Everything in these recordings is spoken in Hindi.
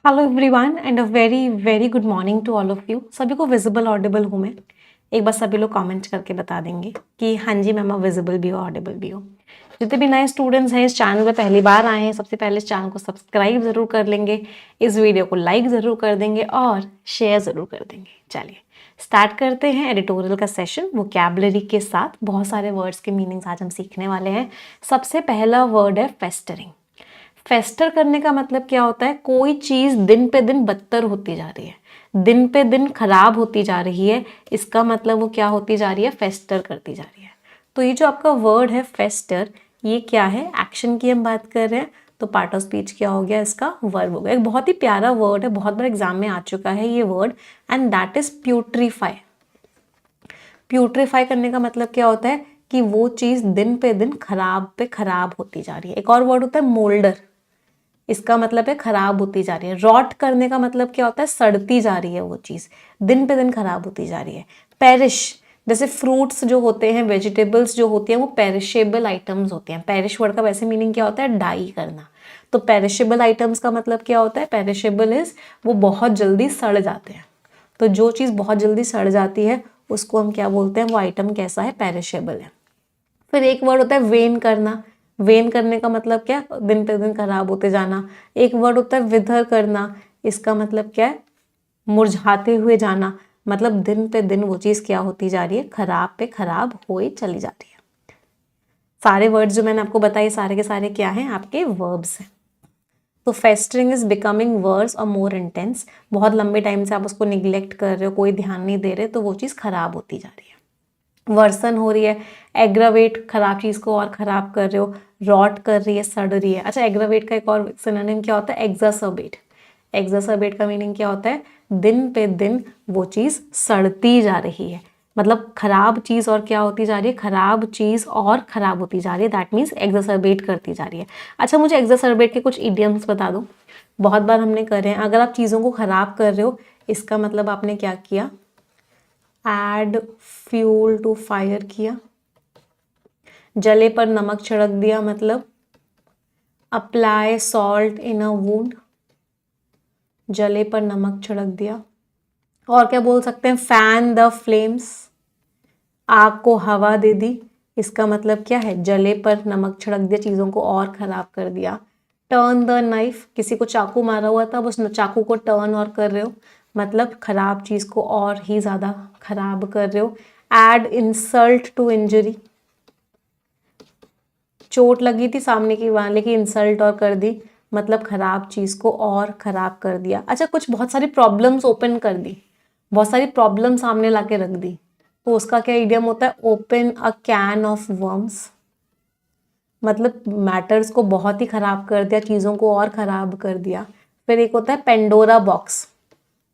Hello everyone and a very very good morning to all of you. सभी को विजिबल ऑडिबल हूँ मैं। एक बार सभी लोग कमेंट करके बता देंगे कि हाँ जी मैम विजिबल भी हो ऑडिबल भी हो। जितने भी नए स्टूडेंट्स हैं इस चैनल पे पहली बार आए हैं, सबसे पहले इस चैनल को सब्सक्राइब ज़रूर कर लेंगे, इस वीडियो को लाइक ज़रूर कर देंगे और शेयर ज़रूर कर देंगे। चलिए स्टार्ट करते हैं एडिटोरियल का सेशन वोकैबुलरी के साथ। बहुत सारे वर्ड्स के मीनिंग्स आज हम सीखने वाले हैं। सबसे पहला वर्ड है फेस्टरिंग। फेस्टर करने का मतलब क्या होता है? कोई चीज दिन पे दिन बदतर होती जा रही है, दिन पे दिन खराब होती जा रही है, इसका मतलब वो क्या होती जा रही है? फेस्टर करती जा रही है। तो ये जो आपका वर्ड है फेस्टर, ये क्या है? एक्शन की हम बात कर रहे हैं तो पार्ट ऑफ स्पीच क्या हो गया? इसका वर्ब हो गया। एक बहुत ही प्यारा वर्ड है, बहुत बार एग्जाम में आ चुका है ये word, and that is putrefy. Putrefy करने का मतलब क्या होता है? कि वो चीज दिन पे दिन खराब पे खराब होती जा रही है। एक और वर्ड होता है मोल्डर, इसका मतलब है खराब होती जा रही है। रॉट करने का मतलब क्या होता है? सड़ती जा रही है वो चीज, दिन पे दिन खराब होती जा रही है। पेरिश, जैसे फ्रूट्स जो होते हैं, वेजिटेबल्स जो होती हैं, वो पेरिशेबल आइटम्स होते हैं। पेरिश वर्ड का वैसे मीनिंग क्या होता है? डाई करना। तो पेरिशेबल आइटम्स का मतलब क्या होता है? पेरिशेबल इज वो बहुत जल्दी सड़ जाते हैं। तो जो चीज़ बहुत जल्दी सड़ जाती है उसको हम क्या बोलते हैं? वो आइटम कैसा है? पेरिशेबल है। फिर एक वर्ड होता है वेन करना। वेन करने का मतलब क्या? दिन पे दिन खराब होते जाना। एक वर्ड होता है विथर करना, इसका मतलब क्या है? मुरझाते हुए जाना। मतलब दिन पे दिन वो चीज़ क्या होती जा रही है? खराब पे खराब हुई चली जा रही है। सारे वर्ड्स जो मैंने आपको बताए सारे के सारे क्या हैं? आपके वर्ब्स हैं। तो फेस्टरिंग इज बिकमिंग वर्स और मोर इंटेंस। बहुत लंबे टाइम से आप उसको निग्लेक्ट कर रहे हो, कोई ध्यान नहीं दे रहे, तो वो चीज़ खराब होती जा रही है। वर्सन हो रही है। एग्रावेट, खराब चीज को और खराब कर रहे हो। रॉट कर रही है, सड़ रही है। अच्छा, एग्रावेट का एक और सिनोनिम क्या होता है? एग्जासर्बेट। एग्जासर्बेट का मीनिंग क्या होता है? दिन पे दिन वो चीज सड़ती जा रही है। मतलब खराब चीज और क्या होती जा रही है? खराब चीज और खराब होती जा रही है। दैट मीन्स एग्जासर्बेट करती जा रही है। अच्छा, मुझे एग्जासर्बेट के कुछ इडियम्स बता दो। बहुत बार हमने करे हैं। अगर आप चीजों को खराब कर रहे हो, इसका मतलब आपने क्या किया? एड फ्यूल टू फायर किया। जले पर नमक छिड़क दिया, मतलब apply salt in a wound. जले पर नमक छिड़क दिया। और क्या बोल सकते हैं? फैन द फ्लेम्स, आग को हवा दे दी। इसका मतलब क्या है? जले पर नमक छिड़क दिया, चीज़ों को और ख़राब कर दिया। टर्न द नाइफ, किसी को चाकू मारा हुआ था, उस चाकू को टर्न और कर रहे हो, मतलब खराब चीज़ को और ही ज़्यादा खराब कर रहे हो। एड इंसल्ट टू इंजरी, चोट लगी थी सामने की वाले की, इंसल्ट और कर दी, मतलब खराब चीज को और खराब कर दिया। अच्छा, कुछ बहुत सारी प्रॉब्लम्स ओपन कर दी, बहुत सारी प्रॉब्लम सामने लाके रख दी, तो उसका क्या इडियम होता है? Open a can of worms. मतलब मैटर्स को बहुत ही खराब कर दिया, चीजों को और खराब कर दिया। फिर एक होता है Pandora box,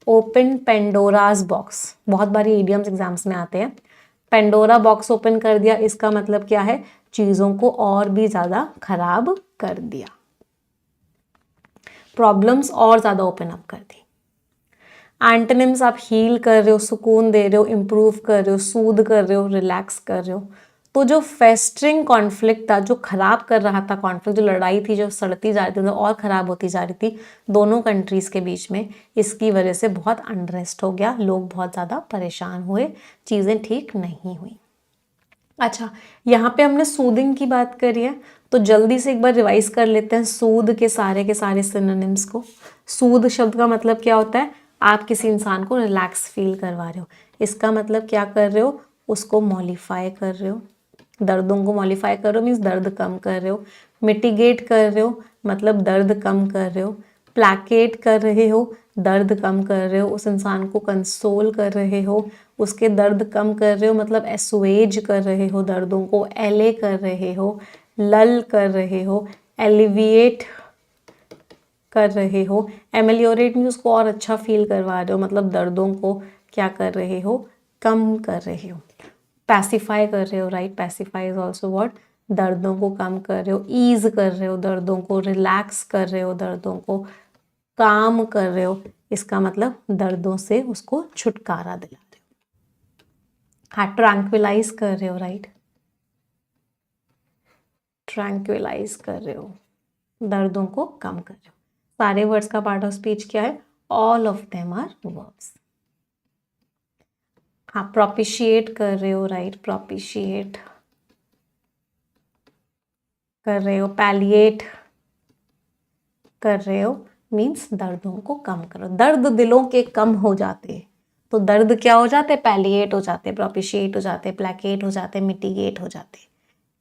open Pandora's box. बहुत बारी इडियम्स एग्जाम्स में आते हैं। पेंडोरा बॉक्स ओपन कर दिया, इसका मतलब क्या है? चीजों को और भी ज्यादा खराब कर दिया, प्रॉब्लम्स और ज्यादा ओपन अप कर दी। एंटोनिम्स, आप हील कर रहे हो, सुकून दे रहे हो, इंप्रूव कर रहे हो, सूद कर रहे हो, रिलैक्स कर रहे हो। तो जो फेस्टरिंग कॉन्फ्लिक्ट था, जो खराब कर रहा था कॉन्फ्लिक्ट, जो लड़ाई थी, जो सड़ती जा रही थी, और खराब होती जा रही थी दोनों कंट्रीज के बीच में, इसकी वजह से बहुत अनरेस्ट हो गया, लोग बहुत ज़्यादा परेशान हुए, चीज़ें ठीक नहीं हुई। अच्छा, यहाँ पे हमने सूदिंग की बात करी है, तो जल्दी से एक बार रिवाइज कर लेते हैं सूद के सारे सिनोनिम्स को। सूद शब्द का मतलब क्या होता है? आप किसी इंसान को रिलैक्स फील करवा रहे हो। इसका मतलब क्या कर रहे हो? उसको मॉलिफाई कर रहे हो, दर्दों को मॉलिफाई कर रहे हो, मीन्स दर्द कम कर रहे हो। मिटिगेट कर रहे हो, मतलब दर्द कम कर रहे हो। प्लैकेट कर रहे हो, दर्द कम कर रहे हो, उस इंसान को कंसोल कर रहे हो, उसके दर्द कम कर रहे हो, मतलब एसुएज कर रहे हो दर्दों को, एले कर रहे हो, लल कर रहे हो, एलिविएट कर रहे हो। एमेलियोरेट में उसको और अच्छा फील करवा रहे हो, मतलब दर्दों को क्या कर रहे हो? कम कर रहे हो। पैसिफाई कर रहे हो, right? Pacify is also what? दर्दों को कम कर रहे हो, ईज कर रहे हो दर्दों को, रिलैक्स कर रहे हो दर्दों को, काम कर रहे हो, इसका मतलब दर्दों से उसको छुटकारा दिला रहे हो। हाँ, ट्रैंक्विलाइज कर रहे हो, राइट? ट्रैंक्विलाइज कर रहे हो, दर्दों को कम कर रहे हो। सारे वर्ड्स का पार्ट ऑफ स्पीच क्या है? All of them are verbs. हाँ, प्रोपिशिएट कर रहे हो, राइट, प्रोपिशिएट कर रहे हो, पैलिएट कर रहे हो, मीन्स दर्दों को कम करो। दर्द दिलों के कम हो जाते, तो दर्द क्या हो जाते? पैलिएट हो जाते, प्रोपिशिएट हो जाते, प्लैकेट हो जाते, मिटिगेट हो जाते,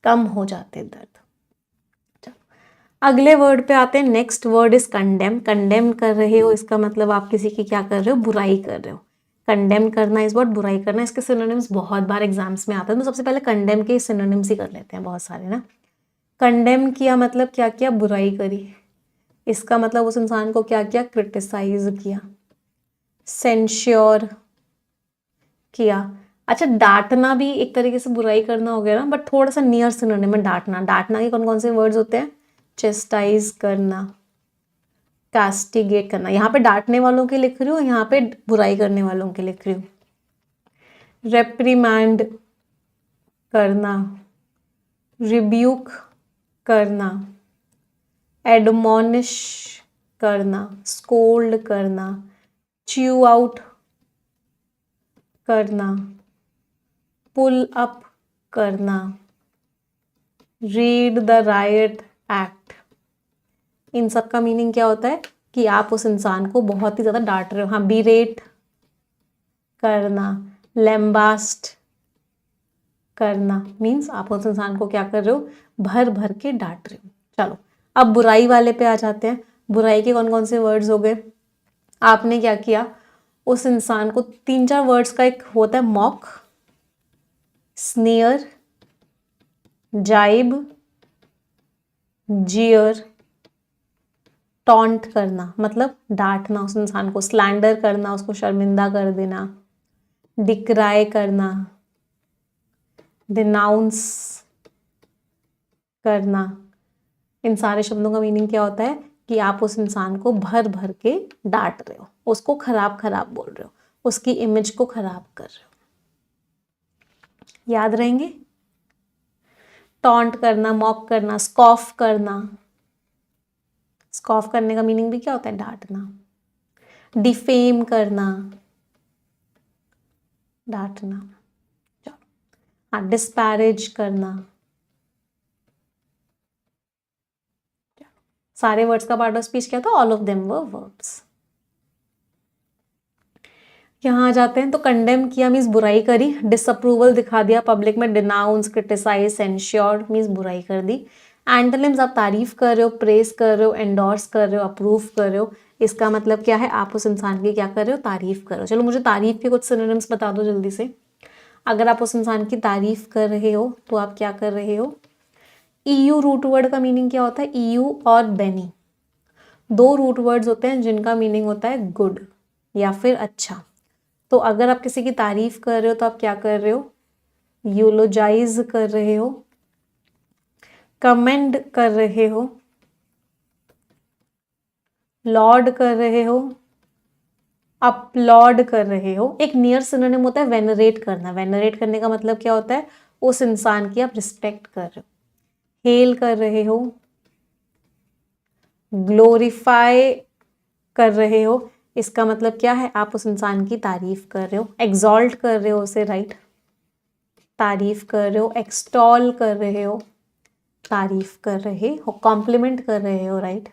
कम हो जाते दर्द। अगले वर्ड पे आते हैं। Next word is condemn. Condemn कर रहे हो, इसका मतलब आप किसी की क्या कर रहे हो? बुराई कर रहे हो। कंडेम करना इस वर्ड बुराई करना, इसके सिनोनिम्स बहुत बार एग्जाम्स में आते हैं, तो सबसे पहले कंडेम के सिनोनिम्स ही कर लेते हैं, बहुत सारे ना। कंडेम किया मतलब क्या किया? बुराई करी। इसका मतलब उस इंसान को क्या किया? क्रिटिसाइज किया, सेंश्योर किया। अच्छा, डांटना भी एक तरीके से बुराई करना हो गया ना, बट थोड़ा सा नियर सिनोनिम है डांटना। डांटना के कौन कौन से वर्ड्स होते हैं? चेस्टाइज करना, कास्टिगेट करना। यहाँ पे डांटने वालों के लिख रही हूँ, यहाँ पे बुराई करने वालों के लिख रही हूँ। रेप्रीमैंड करना, रिब्यूक करना, एडमोनिश करना, स्कोल्ड करना, च्यू आउट करना, पुल अप करना, रीड द राइट एक्ट। इन सब का मीनिंग क्या होता है? कि आप उस इंसान को बहुत ही ज़्यादा डांट रहे हो। हाँ, बीरेट करना, लैम्बास्ट करना, मीन्स आप उस इंसान को क्या कर रहे हो? भर भर के डांट रहे हो। चलो, अब बुराई वाले पे आ जाते हैं। बुराई के कौन कौन से वर्ड्स हो गए? आपने क्या किया? उस इंसान को 3-4 वर्ड्स का एक होता है, मॉक, स्नीयर, जाइब, जियर। टॉन्ट करना मतलब डांटना उस इंसान को, स्लैंडर करना, उसको शर्मिंदा कर देना, डिक्राई करना, डिनाउंस करना। इन सारे शब्दों का मीनिंग क्या होता है? कि आप उस इंसान को भर भर के डांट रहे हो, उसको खराब खराब बोल रहे हो, उसकी इमेज को खराब कर रहे हो। याद रहेंगे? टॉन्ट करना, मॉक करना, स्कॉफ करना। स्कॉफ करने का मीनिंग भी क्या होता है? डांटना। डिफेम करना, डांटना। चलो, हाँ, डिस्पैरेज करना। सारे वर्ड्स का पार्ट ऑफ स्पीच क्या था? All of them were verbs. यहाँ आ जाते हैं, तो कंडेम किया मीन्स बुराई करी, डिसअप्रूवल दिखा दिया पब्लिक में, डिनाउंस, क्रिटिसाइज, सेंश्योर मीन्स बुराई कर दी। एंटोनिम्स, आप तारीफ कर रहे हो, प्रेस कर रहे हो, एंडोर्स कर रहे हो, अप्रूव कर रहे हो। इसका मतलब क्या है? आप उस इंसान की क्या कर रहे हो? तारीफ कर रहे हो। चलो, मुझे तारीफ के कुछ सिनोनिम्स बता दो जल्दी से। अगर आप उस इंसान की तारीफ कर रहे हो तो आप क्या कर रहे हो? ईयू रूट वर्ड का मीनिंग क्या होता है? ईयू और बेनी, 2 रूट वर्ड्स होते हैं जिनका मीनिंग होता है गुड या फिर अच्छा। तो अगर आप किसी की तारीफ कर रहे हो तो आप क्या कर रहे हो? यूलोजाइज कर रहे हो, कमेंड कर रहे हो, लॉर्ड कर रहे हो, अपलॉड कर रहे हो। एक नियर सिनोनिम होता है वेनरेट करना। वेनरेट करने का मतलब क्या होता है? उस इंसान की आप रिस्पेक्ट कर रहे हो, हेल कर रहे हो, ग्लोरीफाई कर रहे हो। इसका मतलब क्या है? आप उस इंसान की तारीफ कर रहे हो, एक्सॉल्ट कर रहे हो उसे, राइट, तारीफ कर रहे हो, एक्सटॉल कर रहे हो, तारीफ कर रहे हो, कॉम्प्लीमेंट कर रहे हो, राइट,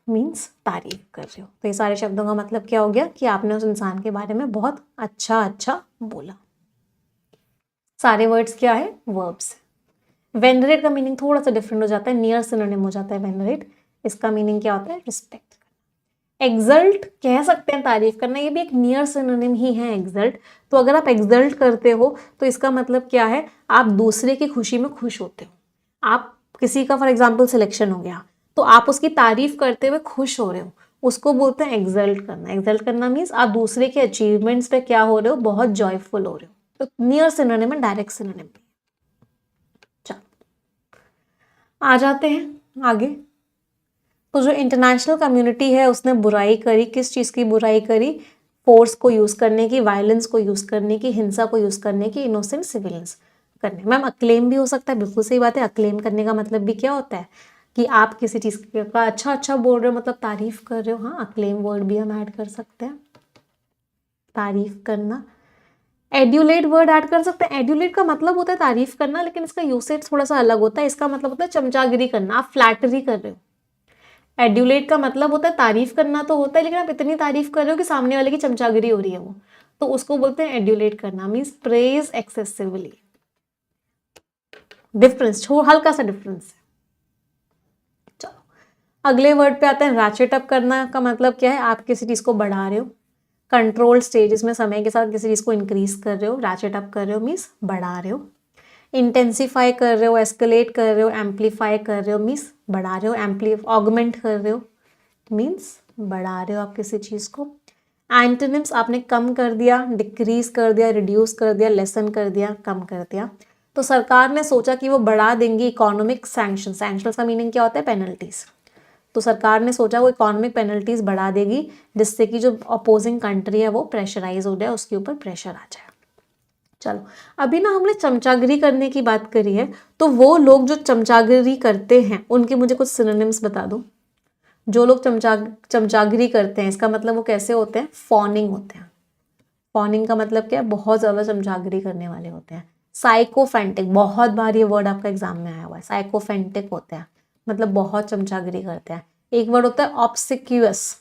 मीन्स तारीफ कर रहे हो। तो ये सारे शब्दों का मतलब क्या हो गया? कि आपने उस इंसान के बारे में बहुत अच्छा अच्छा बोला। सारे वर्ड्स क्या है? वर्ब्स। वेनरेट का मीनिंग थोड़ा सा डिफरेंट हो जाता है, नियर सिनोनिम हो जाता है वेनरेट। इसका मीनिंग क्या होता है? रिस्पेक्ट। एक्सल्ट कह सकते हैं तारीफ करना, ये भी एक नियर सिनोनिम ही है एक्सल्ट। तो अगर आप एक्सल्ट करते हो तो इसका मतलब क्या है? आप दूसरे की खुशी में खुश होते हो। आप किसी का फॉर एग्जाम्पल सिलेक्शन हो गया तो आप उसकी तारीफ करते हुए खुश हो रहे हो, उसको बोलते हैं एक्सल्ट करना। एक्सल्ट करना मीन्स आप दूसरे के अचीवमेंट्स पे क्या हो रहे हो? बहुत जॉयफुल हो रहे हो। तो नियर सिनोनिम है, डायरेक्ट सिनोनिम। चलो, आ जाते हैं आगे। तो जो इंटरनेशनल कम्युनिटी है उसने बुराई करी, किस चीज़ की बुराई करी? फोर्स को यूज़ करने की, वायलेंस को यूज़ करने की, हिंसा को यूज़ करने की, इनोसेंट सिविलियंस करने। मैम अक्लेम भी हो सकता है, बिल्कुल सही बात है। अक्लेम करने का मतलब भी क्या होता है? कि आप किसी चीज़ का अच्छा अच्छा बोल रहे हो, मतलब तारीफ कर रहे हो। हाँ, अक्लेम वर्ड भी हम ऐड कर सकते हैं, तारीफ करना। एड्यूलेट वर्ड ऐड कर सकते हैं। एड्यूलेट का मतलब होता है तारीफ करना, लेकिन इसका यूसेज थोड़ा सा अलग होता है। इसका मतलब होता है चमचागिरी करना, आप फ्लैटरी कर रहे हो। एड्यूलेट का मतलब होता है तारीफ करना तो होता है, लेकिन आप इतनी तारीफ कर रहे हो कि सामने वाले की चमचागिरी हो रही है वो, तो उसको बोलते हैं एड्यूलेट करना, मीन्स प्रेज एक्सेसिवली। डिफरेंस हल्का सा डिफरेंस है। चलो अगले वर्ड पे आते हैं। रैचेट अप करना का मतलब क्या है, आप किसी चीज को बढ़ा रहे हो, कंट्रोल स्टेजेस में समय के साथ किसी चीज को इंक्रीज कर रहे हो। रैचेट अप कर रहे हो मीन्स बढ़ा रहे हो। इंटेंसिफाई कर रहे हो, एस्केलेट कर रहे हो, एम्पलीफाई कर रहे हो मीन्स बढ़ा रहे हो, ऑगमेंट कर रहे हो मीन्स बढ़ा रहे हो आप किसी चीज को। एंटोनिम्स, आपने कम कर दिया, डिक्रीज कर दिया, रिड्यूस कर दिया, लेसन कर दिया, कम कर दिया। तो सरकार ने सोचा कि वो बढ़ा देंगी इकोनॉमिक सैंक्शन। सैंक्शन का मीनिंग क्या होता है, पेनल्टीज। तो सरकार ने सोचा वो इकोनॉमिक पेनल्टीज बढ़ा देगी, जिससे कि जो अपोजिंग कंट्री है वो प्रेशराइज हो जाए, उसके ऊपर प्रेशर आ जाए। चलो अभी ना हमने चमचागिरी करने की बात करी है, तो वो लोग जो चमचागिरी करते हैं उनके मुझे कुछ सिनोनिम्स बता दो। जो लोग चमचागिरी करते हैं, इसका मतलब वो कैसे होते हैं, फॉनिंग होते हैं। फॉनिंग का मतलब क्या है, बहुत ज्यादा चमचागिरी करने वाले होते हैं। साइकोफेंटिक, बहुत बार ये वर्ड आपका एग्जाम में आया हुआ है। साइकोफेंटिक होते हैं मतलब बहुत चमचागिरी करते हैं। एक वर्ड होता है ऑब्सिक्यूअस।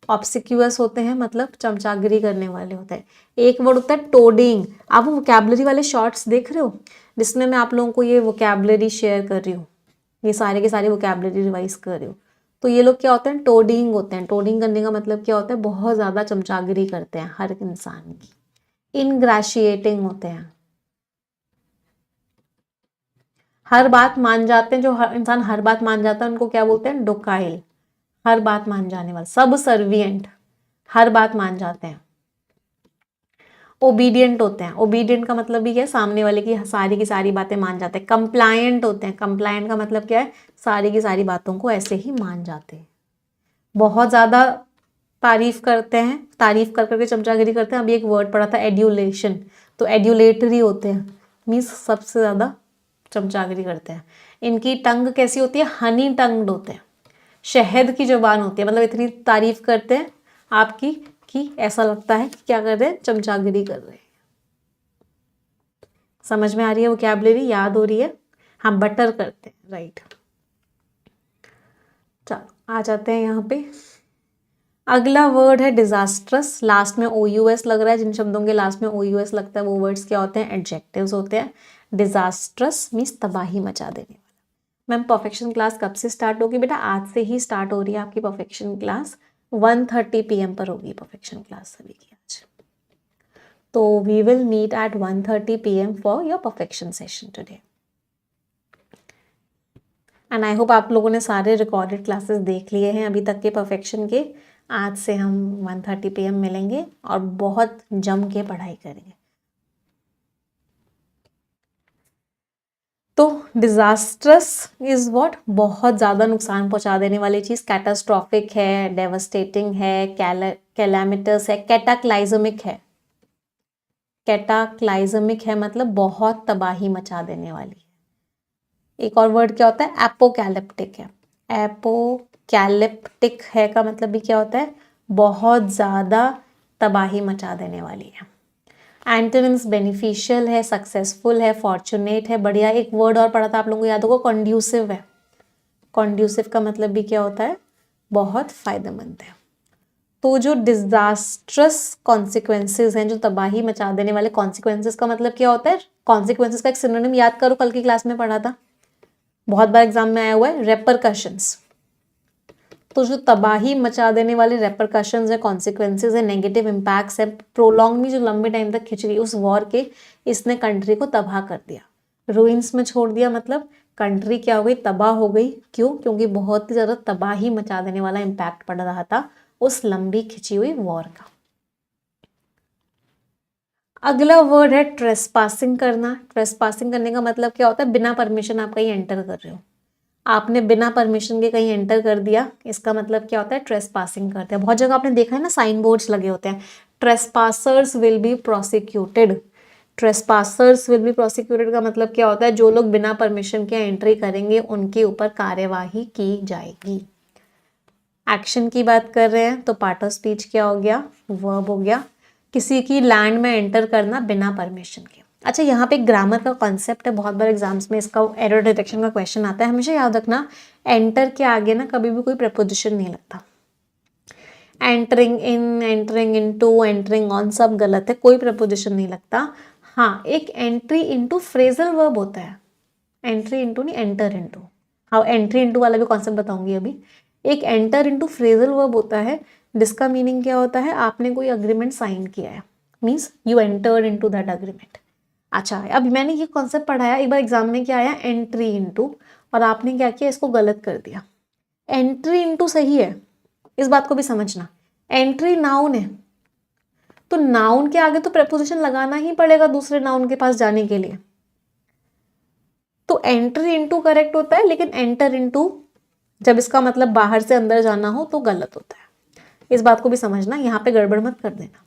ऑब्सिक्यूअस होते हैं मतलब चमचागिरी करने वाले होते हैं। एक वर्ड होता है टोडिंग। आप वो वोकैबुलरी वाले शॉर्ट्स देख रहे हो जिसमें मैं आप लोगों को ये वोकैबुलरी शेयर कर रही हूँ, ये सारे के सारे वोकैबुलरी रिवाइज कर रही हूँ। तो ये लोग क्या होते हैं, टोडिंग होते हैं। टोडिंग करने का मतलब क्या होता है, बहुत ज़्यादा चमचागिरी करते हैं हर इंसान की। इनग्रेशिएटिंग होते हैं, हर बात मान जाते हैं। जो हर इंसान हर बात मान जाता है उनको क्या बोलते हैं, डोकाइल। हर बात मान जाने वाला, सब सर्वियंट, हर बात मान जाते हैं। ओबीडियंट होते हैं। ओबीडियंट का मतलब भी क्या है, सामने वाले की सारी बातें मान जाते हैं। कंप्लायंट होते हैं। कंप्लायंट का मतलब क्या है, सारी की सारी बातों को ऐसे ही मान जाते हैं। बहुत ज़्यादा तारीफ करते हैं, तारीफ कर करके चमचागिरी करते हैं। अभी एक वर्ड पढ़ा था एड्यूलेशन, तो एड्यूलेटरी होते हैं, मीन्स सबसे ज़्यादा चमचागिरी करते हैं। इनकी टंग कैसी होती है, हनी टंग्ड होते हैं, शहद की जुबान होती है। मतलब इतनी तारीफ करते हैं आपकी कि ऐसा लगता है कि क्या कर रहे हैं, चमचागिरी कर रहे हैं। समझ में आ रही है, वोकैबुलरी याद हो रही है। हम बटर करते हैं, राइट। चलो आ जाते हैं यहाँ पे। अगला वर्ड है डिजास्ट्रस। लास्ट में OUS लग रहा है, जिन शब्दों के लास्ट में OUS लगता है वो वर्ड्स क्या होते हैं, एडजेक्टिव्स होते हैं। डिजास्ट्रस मीन्स तबाही मचा देने वाला। मैम परफेक्शन क्लास कब से स्टार्ट होगी, बेटा आज से ही स्टार्ट हो रही है आपकी परफेक्शन क्लास। 1:30 PM पर होगी परफेक्शन क्लास सभी की आज। तो we will meet at 1:30 PM for your perfection session today. And I hope आप लोगों ने सारे रिकॉर्डेड क्लासेस देख लिए हैं अभी तक के परफेक्शन के। आज से हम 1:30 PM मिलेंगे और बहुत जम के पढ़ाई करेंगे। तो डिजास्ट्रस इज व्हाट, बहुत ज़्यादा नुकसान पहुंचा देने वाली चीज़। कैटास्ट्रॉफिक है, डेवस्टेटिंग है, कैलामिटस है, कैटाक्लाइजमिक है। कैटाक्लाइजमिक है मतलब बहुत तबाही मचा देने वाली है। एक और वर्ड क्या होता है, एपोकैलिप्टिक है। एपोकैलिप्टिक है का मतलब भी क्या होता है, बहुत ज़्यादा तबाही मचा देने वाली है। एंटोनिम्स बेनिफिशियल है, सक्सेसफुल है, फॉर्चुनेट है। बढ़िया, एक वर्ड और पढ़ा था आप लोगों को याद होगा, कॉन्ड्यूसिव है। कॉन्ड्यूसिव का मतलब भी क्या होता है, बहुत फायदेमंद है। तो जो डिजास्ट्रस कॉन्सिक्वेंसेज हैं, जो तबाही मचा देने वाले कॉन्सिक्वेंसेज का मतलब क्या होता है, कॉन्सिक्वेंसेज का एक सिनोनिम याद करो, कल की क्लास में पढ़ा था, बहुत बार एग्जाम में आया हुआ है, रेपरकशंस। तो जो तबाही मचा देने वाले रेपरकशंस है, कॉन्सिक्वेंसेज है, नेगेटिव इम्पैक्ट्स है, प्रोलॉन्ग में जो लंबे टाइम तक खिंच गई उस वॉर के, इसने कंट्री को तबाह कर दिया, रूइंस में छोड़ दिया। मतलब कंट्री क्या हो गई, तबाह हो गई। क्यों, क्योंकि बहुत ही ज़्यादा तबाही मचा देने वाला इम्पैक्ट पड़ रहा था उस लंबी खिंची हुई वॉर का। अगला वर्ड है ट्रेसपासिंग करना। ट्रेसपासिंग करने का मतलब क्या होता है, बिना परमिशन आप कहीं एंटर कर रहे हो, आपने बिना परमिशन के कहीं एंटर कर दिया, इसका मतलब क्या होता है, ट्रेसपासिंग करते हैं। बहुत जगह आपने देखा है ना, साइन बोर्ड्स लगे होते हैं, trespassers will be prosecuted. Trespassers will be prosecuted का मतलब क्या होता है, जो लोग बिना परमिशन के एंट्री करेंगे उनके ऊपर कार्यवाही की जाएगी। एक्शन की बात कर रहे हैं तो पार्ट ऑफ स्पीच क्या हो गया, वर्ब हो गया। किसी की लैंड में एंटर करना बिना परमिशन के। अच्छा, यहाँ पे ग्रामर का कॉन्सेप्ट है, बहुत बार एग्जाम्स में इसका एरर डिटेक्शन का क्वेश्चन आता है। हमेशा याद रखना, एंटर के आगे ना कभी भी कोई प्रपोजिशन नहीं लगता। Entering in, entering into, entering on सब गलत है, कोई प्रपोजिशन नहीं लगता। हाँ, एक एंट्री इनटू फ्रेजल वर्ब होता है, एंट्री इनटू नहीं, एंटर इनटू। हाँ, एंट्री इनटू वाला भी कॉन्सेप्ट बताऊंगी अभी। एक एंटर इनटू फ्रेजल वर्ब होता है जिसका मीनिंग क्या होता है, आपने कोई अग्रीमेंट साइन किया है, means you enter into that agreement. अच्छा, अब मैंने ये कॉन्सेप्ट पढ़ाया, एक बार एग्जाम में क्या आया, एंट्री इनटू, और आपने क्या किया, इसको गलत कर दिया। एंट्री इनटू सही है, इस बात को भी समझना। एंट्री नाउन है, तो नाउन के आगे तो प्रेपोजिशन लगाना ही पड़ेगा दूसरे नाउन के पास जाने के लिए। तो एंट्री इनटू करेक्ट होता है, लेकिन एंटर इनटू जब इसका मतलब बाहर से अंदर जाना हो तो गलत होता है। इस बात को भी समझना, यहां पे गड़बड़ मत कर देना।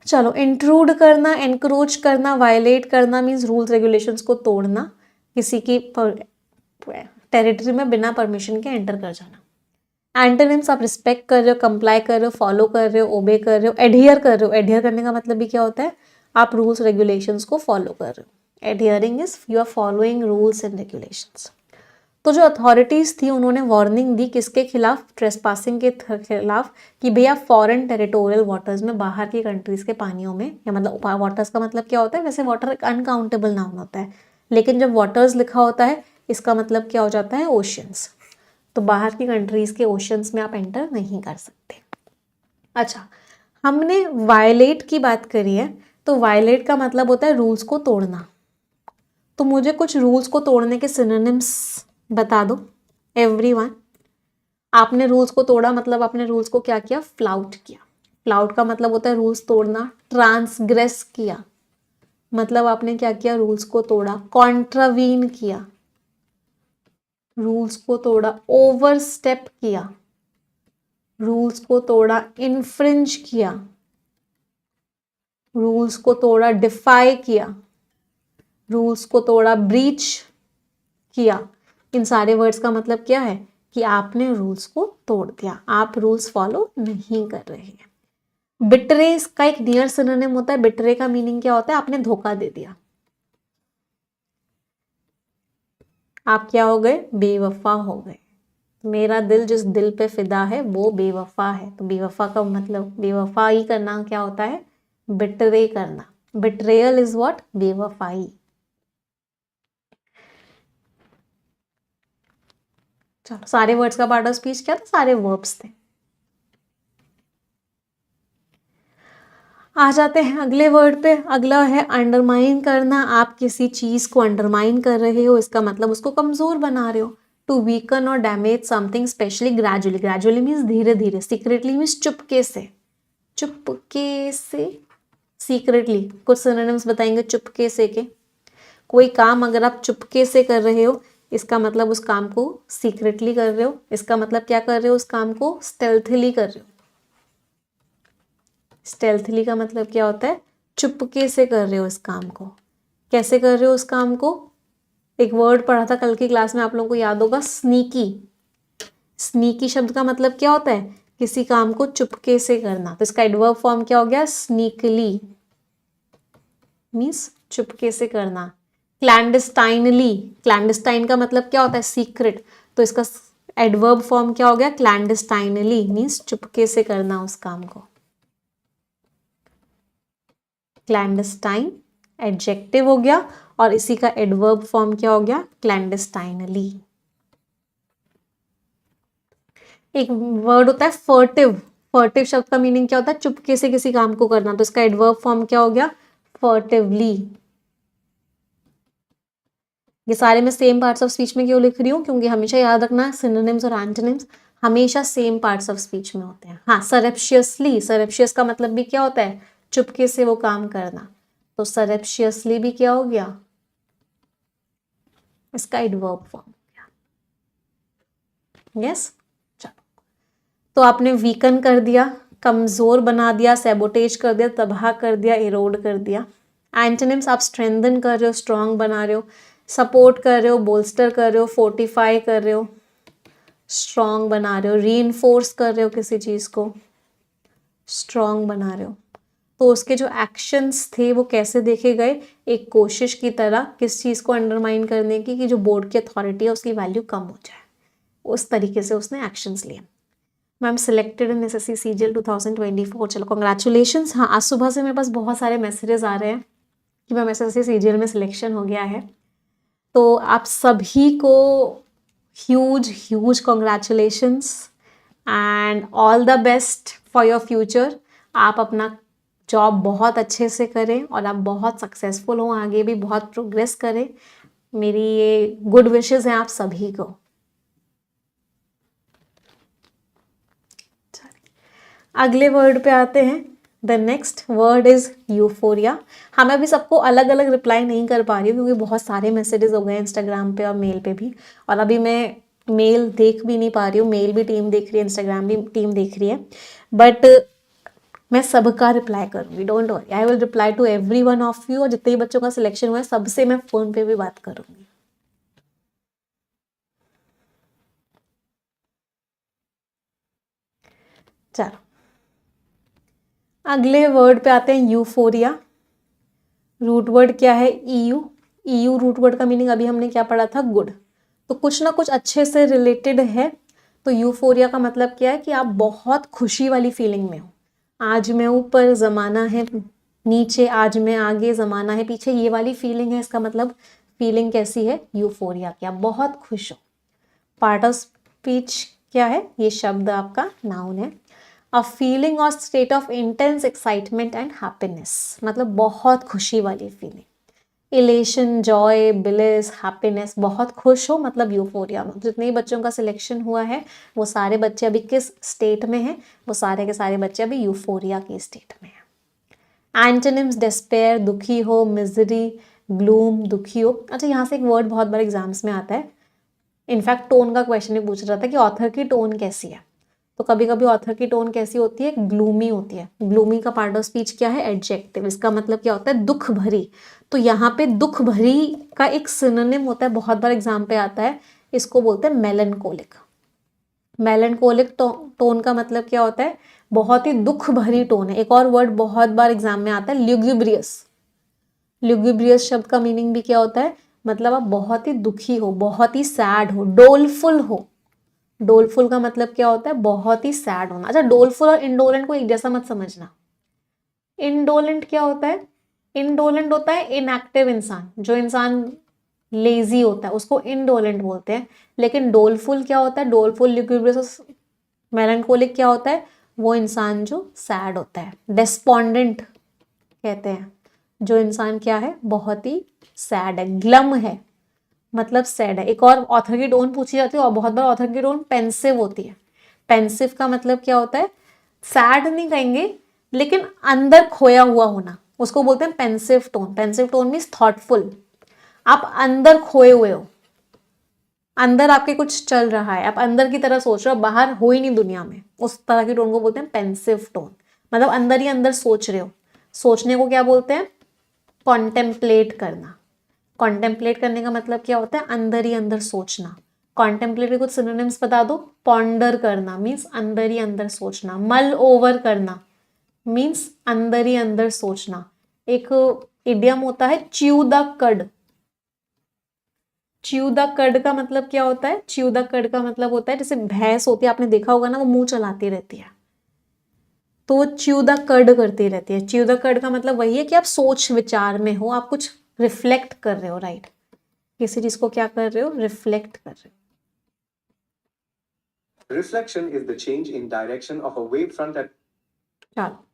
चलो, इंट्रूड करना, एनक्रोच करना, वायलेट करना मीन्स रूल्स रेगुलेशंस को तोड़ना, किसी की टेरिटरी में बिना परमिशन के एंटर कर जाना। एंटोनिम्स, आप रिस्पेक्ट कर रहे हो, कंप्लाई कर रहे हो, फॉलो कर रहे हो, ओबे कर रहे हो, एडहियर कर रहे हो। एडहियर करने का मतलब भी क्या होता है, आप रूल्स रेगुलेशंस को फॉलो कर रहे हो। Adhering is you are following rules and regulations. तो जो अथॉरिटीज थी उन्होंने वार्निंग दी किसके खिलाफ, ट्रेसपासिंग के खिलाफ, कि भैया फॉरेन टेरिटोरियल वाटर्स में, बाहर की कंट्रीज के पानियों में, या मतलब वाटर्स का मतलब क्या होता है, वैसे वाटर एक अनकाउंटेबल नाउन होता है, लेकिन जब वाटर्स लिखा होता है इसका मतलब क्या हो जाता है, ओशियंस। तो बाहर की कंट्रीज के ओशियंस में आप एंटर नहीं कर सकते। अच्छा, हमने वायलेट की बात करी है, तो वायलेट का मतलब होता है रूल्स को तोड़ना। तो मुझे कुछ रूल्स को तोड़ने के सिनोनिम्स बता दो एवरीवन। आपने रूल्स को तोड़ा मतलब आपने रूल्स को क्या किया, फ्लाउट किया। फ्लाउट का मतलब होता है रूल्स तोड़ना। ट्रांसग्रेस किया मतलब आपने क्या किया, रूल्स को तोड़ा। कॉन्ट्रावीन किया, रूल्स को तोड़ा। ओवरस्टेप किया, रूल्स को तोड़ा। इन्फ्रिंज किया, रूल्स को तोड़ा। डिफाई किया, रूल्स को तोड़ा। ब्रीच किया। इन सारे वर्ड्स का मतलब क्या है कि आपने रूल्स को तोड़ दिया, आप रूल्स फॉलो नहीं कर रहे हैं। बिट्रे का एक नियर सिनोनिम होता है। बिट्रे का मीनिंग क्या होता है, आपने धोखा दे दिया, आप क्या हो गए, बेवफा हो गए। मेरा दिल जिस दिल पे फिदा है वो बेवफा है। तो बेवफा का मतलब, बेवफाई करना क्या होता है, बिट्रे करना। बिट्रेयल इज व्हाट, बेवफाई। चलो, सारे वर्ड्स का पार्ट ऑफ स्पीच क्या था, सारे वर्ब्स थे। आ जाते हैं अगले वर्ड पे। अगला है अंडरमाइन करना। आप किसी चीज को अंडरमाइन कर रहे हो, इसका मतलब उसको कमजोर बना रहे हो। टू वीकन और damage something specially gradually. Gradually means धीरे धीरे। सीक्रेटली मीन्स चुपके से। चुपके से, सीक्रेटली। कुछ सिनोनिम्स बताएंगे चुपके से के। कोई काम अगर आप चुपके से कर रहे हो, इसका मतलब उस काम को सीक्रेटली कर रहे हो। इसका मतलब क्या कर रहे हो, उस काम को स्टेल्थली कर रहे हो। स्टेल्थली का मतलब क्या होता है, चुपके से कर रहे हो इस काम को। कैसे कर रहे हो उस काम को, एक वर्ड पढ़ा था कल की क्लास में, आप लोगों को याद होगा, स्नीकी। स्नीकी शब्द का मतलब क्या होता है, किसी काम को चुपके से करना। तो इसका एडवर्ब फॉर्म क्या हो गया, स्नीकली, मीन्स चुपके से करना। क्लैंडस्टाइनली, क्लैंडस्टाइन का मतलब क्या होता है, सीक्रेट। तो इसका एडवर्ब फॉर्म क्या हो गया, क्लैंडस्टाइनली, मीन्स चुपके से करना उस काम को। क्लैंडस्टाइन एडजेक्टिव हो गया और इसी का एडवर्ब फॉर्म क्या हो गया, क्लैंडस्टाइनली। एक वर्ड होता है फर्टिव। फर्टिव शब्द का मीनिंग क्या होता है, चुपके से किसी काम को करना। तो इसका एडवर्ब फॉर्म क्या हो गया, फर्टिवली। ये सारे मैं सेम पार्ट्स ऑफ स्पीच में क्यों लिख रही हूँ, क्योंकि हमेशा याद रखना सिनोनिम्स और एंटोनिम्स हमेशा सेम पार्ट्स ऑफ स्पीच में होते हैं। हाँ, सरप्शियसली, सरप्शियस का मतलब भी क्या होता है, चुपके से वो काम करना। तो सरप्शियसली भी क्या हो गया, इसका एडवर्ब फॉर्म। यस, चलो। तो आपने वीकन कर दिया, कमज़ोर बना दिया, सैबोटेज कर दिया, तबाह कर दिया, इरोड कर दिया। एंटोनिम्स, आप स्ट्रेंथन कर रहे हो, स्ट्रॉन्ग बना रहे हो, सपोर्ट कर रहे हो, बोल्स्टर कर रहे हो, फोर्टिफाई कर रहे हो, स्ट्रॉन्ग बना रहे हो, रीइंफोर्स कर रहे हो किसी चीज़ को, स्ट्रॉन्ग बना रहे हो। तो उसके जो एक्शंस थे वो कैसे देखे गए, एक कोशिश की तरह किस चीज़ को अंडरमाइन करने की कि जो बोर्ड की अथॉरिटी है उसकी वैल्यू कम हो जाए, उस तरीके से उसने एक्शंस लिए। Ma'am selected in SSC CGL 2024। चलो कॉन्ग्रेचुलेशंस। हाँ, आज सुबह से मेरे पास बहुत सारे मैसेजेस आ रहे हैं कि मैम एसएससी सीजीएल में सिलेक्शन हो गया है। तो आप सभी को huge congratulations and all the best for your future. आप अपना जॉब बहुत अच्छे से करें और आप बहुत सक्सेसफुल हों, आगे भी बहुत प्रोग्रेस करें। मेरी ये गुड विशेस हैं आप सभी को। अगले वर्ड पे आते हैं। The next word is euphoria. हाँ, मैं अभी सबको अलग अलग रिप्लाई नहीं कर पा रही हूँ क्योंकि बहुत सारे मैसेजेस हो गए इंस्टाग्राम पे और मेल पे भी, और अभी मैं मेल देख भी नहीं पा रही हूँ। मेल भी टीम देख रही है, इंस्टाग्राम भी टीम देख रही है, बट मैं सबका रिप्लाई करूँगी, don't worry. I will reply to every one of you, और जितने भी बच्चों का सिलेक्शन हुआ है सबसे मैं फ़ोन पे भी बात करूँगी। चलो अगले वर्ड पे आते हैं, यूफोरिया। रूट वर्ड क्या है, ईयू। ईयू रूट वर्ड का मीनिंग अभी हमने क्या पढ़ा था, गुड। तो कुछ ना कुछ अच्छे से रिलेटेड है। तो यूफोरिया का मतलब क्या है कि आप बहुत खुशी वाली फीलिंग में हो। आज मैं ऊपर, ज़माना है नीचे, आज मैं आगे, ज़माना है पीछे, ये वाली फीलिंग है। इसका मतलब फीलिंग कैसी है, यूफोरिया की, आप बहुत खुश हो। पार्ट ऑफ स्पीच क्या है, ये शब्द आपका नाउन है। अ फीलिंग और state of intense excitement and happiness, मतलब बहुत खुशी वाली feeling. Elation, Joy, bliss, happiness, बहुत खुश हो, मतलब यूफोरिया में। जितने ही बच्चों का सिलेक्शन हुआ है वो सारे बच्चे अभी किस स्टेट में हैं, वो सारे के सारे बच्चे अभी यूफोरिया की स्टेट में हैं। एंटोनिम्स, डिस्पेयर, दुखी हो, मिजरी, ग्लूम, दुखी हो। अच्छा, यहाँ से एक वर्ड बहुत बार एग्जाम्स में आता है। इनफैक्ट टोन का क्वेश्चन भी पूछ रहा था कि ऑथर की टोन कैसी है। तो कभी कभी ऑथर की टोन कैसी होती है, ग्लूमी होती है। ग्लूमी का पार्ट ऑफ स्पीच क्या है, एडजेक्टिव। इसका मतलब क्या होता है, दुख भरी। तो यहाँ पे दुख भरी का एक सिनोनिम होता है, बहुत बार एग्जाम पे आता है, इसको बोलते हैं मेलनकोलिक। मेलनकोलिक टोन का मतलब क्या होता है, बहुत ही दुख भरी टोन है। एक और वर्ड बहुत बार एग्जाम में आता है, ल्यूग्यूब्रियस। ल्यूग्यूब्रियस शब्द का मीनिंग भी क्या होता है, मतलब आप बहुत ही दुखी हो, बहुत ही सैड हो, डोलफुल हो। डोलफुल का मतलब क्या होता है, बहुत ही सैड होना। अच्छा, डोलफुल और इंडोलेंट को एक जैसा मत समझना। इंडोलेंट क्या होता है, इंडोलेंट होता है इनएक्टिव इंसान, जो इंसान लेजी होता है उसको इंडोलेंट बोलते हैं। लेकिन डोलफुल क्या होता है, डोलफुल, ल्यूग्यूब्रियस, मेलनकोलिक क्या होता है, वो इंसान जो सैड होता है। डेस्पोंडेंट कहते हैं जो इंसान क्या है, बहुत ही सैड है, ग्लम है, मतलब सैड है। एक और ऑथर की टोन पूछी जाती है और बहुत बार ऑथर की टोन पेंसिव होती है। पेंसिव का मतलब क्या होता है, सैड नहीं कहेंगे लेकिन अंदर खोया हुआ होना, उसको बोलते हैं pensive tone. Pensive tone means thoughtful, आप अंदर खोए हुए हो, अंदर आपके कुछ चल रहा है, आप अंदर की तरह सोच रहे हो, बाहर हो ही नहीं दुनिया में, उस तरह की टोन को बोलते हैं पेंसिव टोन। मतलब अंदर ही अंदर सोच रहे हो। सोचने को क्या बोलते हैं, कॉन्टेम्पलेट करना। कॉन्टेम्पलेट करने का मतलब क्या होता है, अंदर ही अंदर सोचना। कॉन्टेम्पलेट के कुछ सिनोनिम्स बता दो। पॉन्डर करना मीन्स अंदर ही अंदर सोचना। मल ओवर करना मीन्स अंदर ही अंदर सोचना। एक इडियम होता है च्यू द कड। च्यू द कड का मतलब क्या होता है, च्यू द कड का मतलब होता है, जैसे भैंस होती है, आपने देखा होगा ना, वो मुंह चलाती रहती है, तो वो च्यू द कर्ड करती रहती है। च्यू द कर्ड का मतलब वही है कि आप सोच विचार में हो, आप कुछ रिफ्लेक्ट कर रहे हो, राइट। किसी चीज को क्या कर रहे हो, रिफ्लेक्ट कर रहे हो। Reflection is the change in direction of a wave front at. चलो,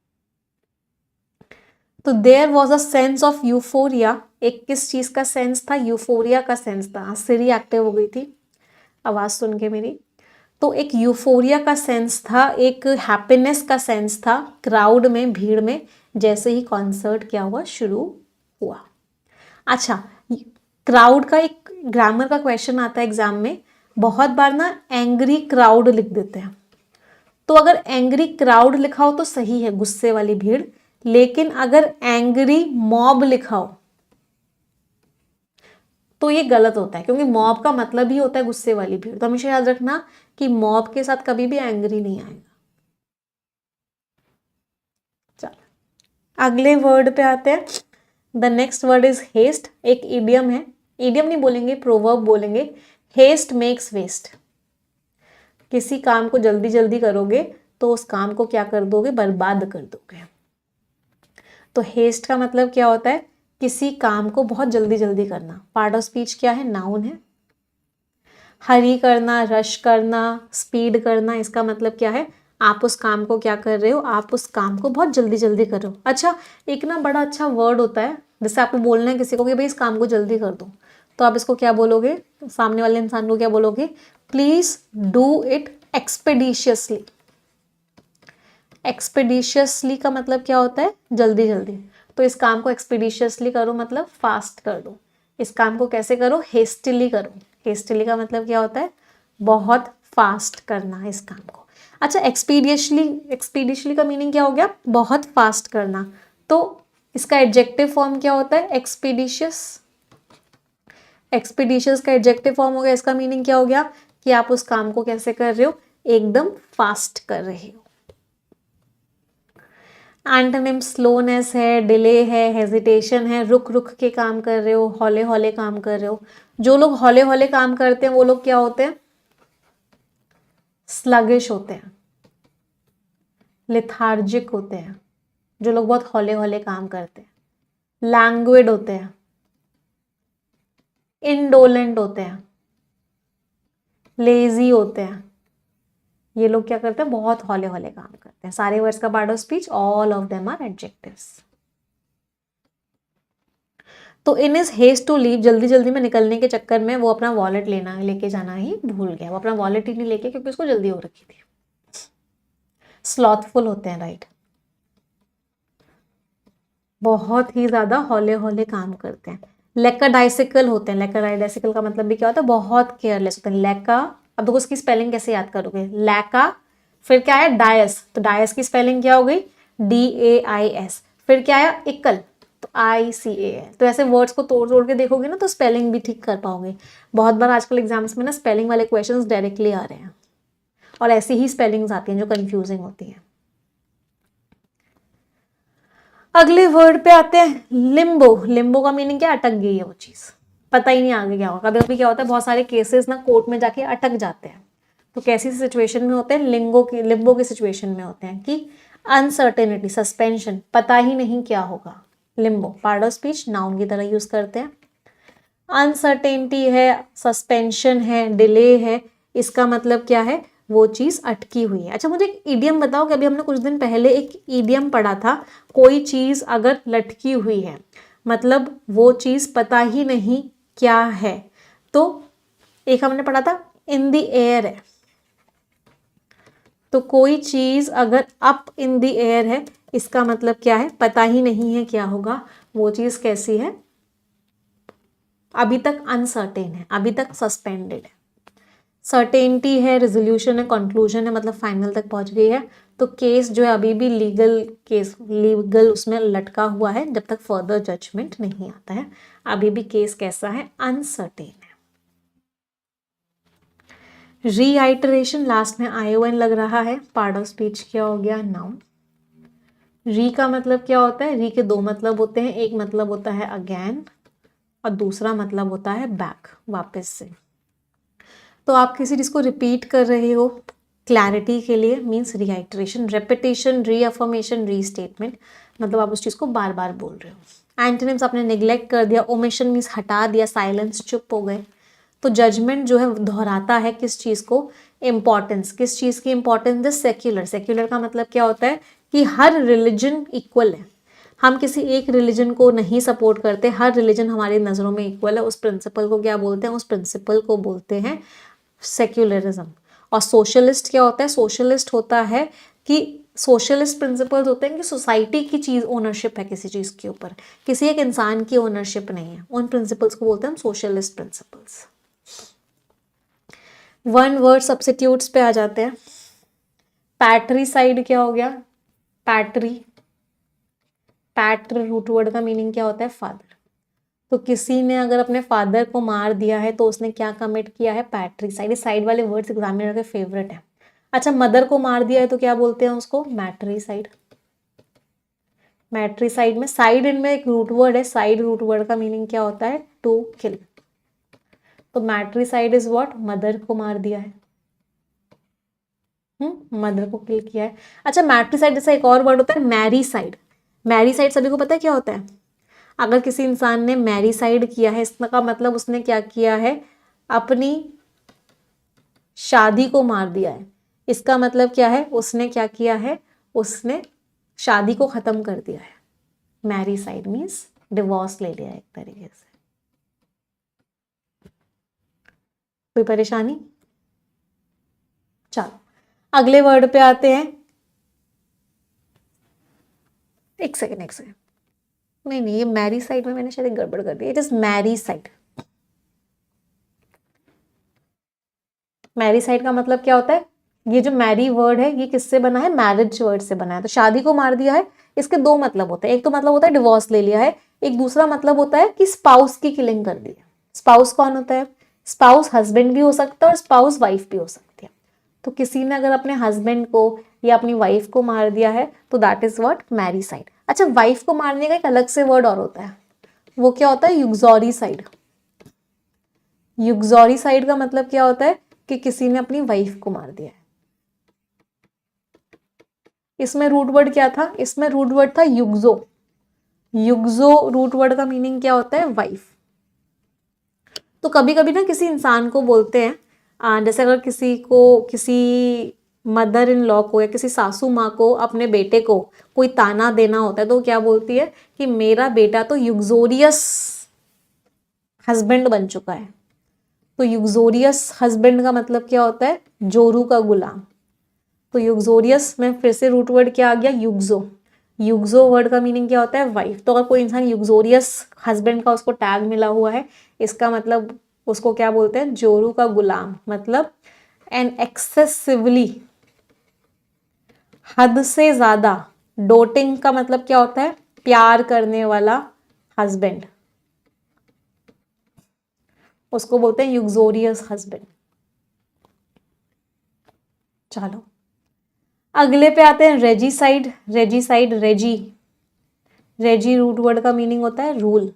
तो there was a sense of euphoria. एक किस चीज का सेंस था, यूफोरिया का सेंस था। सिरी एक्टिव हो गई थी आवाज सुन के मेरी। तो एक यूफोरिया का सेंस था, एक हैप्पीनेस का सेंस था क्राउड में, भीड़ में, जैसे ही कॉन्सर्ट क्या हुआ, शुरू हुआ। अच्छा, क्राउड का एक ग्रामर का क्वेश्चन आता है एग्जाम में, बहुत बार ना एंग्री क्राउड लिख देते हैं। तो अगर एंग्री क्राउड लिखा हो तो सही है, गुस्से वाली भीड़, लेकिन अगर एंग्री मॉब लिखा हो तो ये गलत होता है, क्योंकि मॉब का मतलब ही होता है गुस्से वाली भीड़। तो हमेशा याद रखना कि मॉब के साथ कभी भी एंग्री नहीं आएगा। चलो अगले वर्ड पे आते हैं। The next word is haste. एक इडियम है, इडियम नहीं बोलेंगे, प्रोवर्ब बोलेंगे। Haste makes waste. किसी काम को जल्दी जल्दी करोगे तो उस काम को क्या कर दोगे, बर्बाद कर दोगे। तो हेस्ट का मतलब क्या होता है, किसी काम को बहुत जल्दी जल्दी करना। पार्ट ऑफ स्पीच क्या है, नाउन है। हरी करना, रश करना, स्पीड करना, इसका मतलब क्या है, आप उस काम को क्या कर रहे हो, आप उस काम को बहुत जल्दी जल्दी कर रहे हो। अच्छा, एक ना बड़ा अच्छा वर्ड होता है, जैसे आपको बोलना है किसी को कि भाई इस काम को जल्दी कर दो, तो आप इसको क्या बोलोगे, सामने वाले इंसान को क्या बोलोगे, प्लीज डू इट एक्सपेडिशियसली। एक्सपेडिशियसली का मतलब क्या होता है, जल्दी जल्दी। तो इस काम को एक्सपेडिशियसली करो मतलब फास्ट कर दो। इस काम को कैसे करो, हेस्टिली करो। हेस्टिली का मतलब क्या होता है, बहुत फास्ट करना इस काम को। अच्छा, एक्सपीडिशली का मीनिंग क्या हो गया, बहुत फास्ट करना। तो इसका एडजेक्टिव फॉर्म क्या होता है, एक्सपीडिशियस। एक्सपीडिशियस का एडजेक्टिव फॉर्म हो गया, इसका मीनिंग क्या हो गया कि आप उस काम को कैसे कर रहे हो, एकदम फास्ट कर रहे हो। एंटोनिम स्लोनेस है, डिले है, हेजिटेशन है, रुक रुक के काम कर रहे हो, हौले हौले काम कर रहे हो। जो लोग हौले हौले काम करते हैं वो लोग क्या होते हैं, स्लगिश होते हैं, लिथार्जिक होते हैं। जो लोग बहुत हौले हौले काम करते हैं, लैंग्विड होते हैं, इंडोलेंट होते हैं, लेजी होते हैं। ये लोग क्या करते हैं, बहुत हौले हौले काम करते हैं। सारे वर्ड्स का part of speech, all of them are adjectives. तो in is haste to leave, जल्दी जल्दी में निकलने के चक्कर में वो अपना वॉलेट लेके जाना ही भूल गया। वो अपना वॉलेट ही नहीं लेके, क्योंकि उसको जल्दी हो रखी थी। स्लॉथफुल होते हैं, राइट, बहुत ही ज्यादा हौले हौले काम करते हैं। लेकाडाइसिकल होते हैं। लेकाडाइसिकल का मतलब भी क्या होता है, बहुत केयरलेस होते हैं। लेका, अब देखो उसकी स्पेलिंग कैसे याद करोगे, लैका, फिर क्या है डायस, तो डायस की स्पेलिंग क्या हो गई, DAIS। फिर क्या आया, इकल, तो ICAL। तो ऐसे वर्ड्स को तोड़ तोड़ के देखोगे ना तो स्पेलिंग भी ठीक कर पाओगे। बहुत बार आजकल एग्जाम्स में ना स्पेलिंग वाले क्वेश्चंस डायरेक्टली आ रहे हैं, और ऐसी ही स्पेलिंग्स आती हैं जो कंफ्यूजिंग होती हैं। अगले वर्ड पे आते हैं, लिम्बो। लिम्बो का मीनिंग क्या, अटक गई है वो चीज, पता ही नहीं आगे क्या होगा। कभी कभी क्या होता है, बहुत सारे केसेस ना कोर्ट में जाके अटक जाते हैं। तो कैसी सिचुएशन में होते हैं, लिम्बो की सिचुएशन में होते हैं कि अनसर्टेनिटी, सस्पेंशन, पता ही नहीं क्या होगा। Limbo part of speech, noun की तरह यूज करते हैं। अनसर्टेनिटी है, सस्पेंशन है, डिले है, इसका मतलब क्या है, वो चीज अटकी हुई है। अच्छा, मुझे एक इडियम बताओ कि अभी हमने कुछ दिन पहले एक इडियम पढ़ा था, कोई चीज अगर लटकी हुई है मतलब वो चीज पता ही नहीं क्या है। तो एक हमने पढ़ा था इन द एयर है, तो कोई चीज अगर अप इन द एयर है इसका मतलब क्या है, पता ही नहीं है क्या होगा, वो चीज कैसी है, अभी तक अनसर्टेन है, अभी तक सस्पेंडेड है। सर्टेनिटी है, रेजोल्यूशन है, कंक्लूजन है, मतलब फाइनल तक पहुंच गई है। तो केस जो है अभी भी लीगल उसमें लटका हुआ है, जब तक फर्दर जजमेंट नहीं आता है। अभी भी केस कैसा है, अनसर्टेन है। रीआइटरेशन, लास्ट में ION लग रहा है, पार्ट ऑफ स्पीच क्या हो गया, नाउन। री का मतलब क्या होता है, री के दो मतलब होते हैं, एक मतलब होता है अगेन और दूसरा मतलब होता है बैक, वापस से। तो आप किसी चीज को रिपीट कर रहे हो क्लैरिटी के लिए, मीन्स रीआइटरेशन। रेपिटेशन, रीअफर्मेशन, रीस्टेटमेंट, मतलब आप उस चीज को बार बार बोल रहे हो। एंटोनिम्स, आपने नेग्लेक्ट कर दिया, ओमिशन मीन्स हटा दिया, साइलेंस, चुप हो गए। तो जजमेंट जो है दोहराता है किस चीज को, इंपॉर्टेंस, किस चीज की इंपॉर्टेंस है, सेक्युलर। सेक्युलर का मतलब क्या होता है कि हर रिलीजन इक्वल है, हम किसी एक रिलीजन को नहीं सपोर्ट करते, हर रिलीजन हमारी नजरों में इक्वल है। उस प्रिंसिपल को क्या बोलते हैं, उस प्रिंसिपल को बोलते हैं सेक्युलरिज्म। और सोशलिस्ट क्या होता है, सोशलिस्ट होता है कि सोशलिस्ट प्रिंसिपल्स होते हैं कि सोसाइटी की चीज ओनरशिप है किसी चीज के ऊपर, किसी एक इंसान की ओनरशिप नहीं है। उन प्रिंसिपल्स को बोलते हैं socialist principles. One word substitutes पे आ जाते हैं। पैट्रीसाइड क्या हो गया? पैट्री, पैट्र रूट वर्ड का मीनिंग क्या होता है? फादर। तो किसी ने अगर अपने फादर को मार दिया है तो उसने क्या कमिट किया है? पैट्रीसाइड। इस साइड वाले वर्ड्स एग्जामिनर के फेवरेट है। अच्छा, मदर को मार दिया है तो क्या बोलते हैं उसको? मैट्रीसाइड। मैट्रीसाइड में साइड इनमें एक रूट वर्ड है, साइड रूट वर्ड का मीनिंग क्या होता है? To kill. तो मैट्रीसाइड इज व्हाट? मदर को मार दिया है, मदर को किल किया है। अच्छा, मैट्रीसाइड जैसा एक और वर्ड होता है मैरीसाइड। मैरीसाइड सभी को पता है क्या होता है? अगर किसी इंसान ने मैरीसाइड किया है, इसका मतलब उसने क्या किया है? अपनी शादी को मार दिया है। इसका मतलब क्या है? उसने क्या किया है? उसने शादी को खत्म कर दिया है। मैरीसाइड मीन्स डिवोर्स ले लिया है एक तरीके से। कोई परेशानी? चलो अगले वर्ड पे आते हैं। एक सेकेंड, नहीं नहीं, ये मैरीसाइड में मैंने शायद एक गड़बड़ कर दी। It is मैरीसाइड। मैरीसाइड का मतलब क्या होता है? ये जो मैरी वर्ड है ये किससे बना है? मैरिज वर्ड से बना है। तो शादी को मार दिया है, इसके दो मतलब होते हैं। एक तो मतलब होता है डिवोर्स ले लिया है, एक दूसरा मतलब होता है कि स्पाउस की किलिंग कर दी है। स्पाउस कौन होता है? स्पाउस हस्बैंड भी हो सकता है और स्पाउस वाइफ भी हो सकती है। तो किसी ने अगर अपने हस्बैंड को या अपनी वाइफ को मार दिया है तो दैट इज व्हाट? मैरीसाइड। अच्छा, वाइफ को मारने का एक अलग से वर्ड और होता है, वो क्या होता है? यूक्सोरीसाइड। यूक्सोरीसाइड का मतलब क्या होता है? कि किसी ने अपनी वाइफ को मार दिया है। इसमें रूट वर्ड क्या था? इसमें रूट वर्ड था युग्जो। युग्जो रूट वर्ड का मीनिंग क्या होता है? वाइफ। तो कभी कभी ना किसी इंसान को बोलते हैं, जैसे अगर किसी को, किसी मदर इन लॉ को या किसी सासू माँ को अपने बेटे को कोई ताना देना होता है तो क्या बोलती है? कि मेरा बेटा तो युक्सोरियस हस्बैंड बन चुका है। तो युक्सोरियस हस्बैंड का मतलब क्या होता है? जोरू का गुलाम। तो युक्सोरियस में फिर से रूट वर्ड क्या आ गया? युग्जो। युग्जो वर्ड का मीनिंग क्या होता है? वाइफ। तो अगर कोई इंसान युक्सोरियस हस्बैंड का उसको टैग मिला हुआ है, इसका मतलब उसको क्या बोलते हैं? जोरू का गुलाम। मतलब एन एक्सेसिवली, हद से ज्यादा। डोटिंग का मतलब क्या होता है? प्यार करने वाला हस्बैंड, उसको बोलते हैं युक्सोरियस हस्बैंड। चलो अगले पे आते हैं, रेजीसाइड। रेजीसाइड, रेजी, रेजी रूट वर्ड का मीनिंग होता है रूल।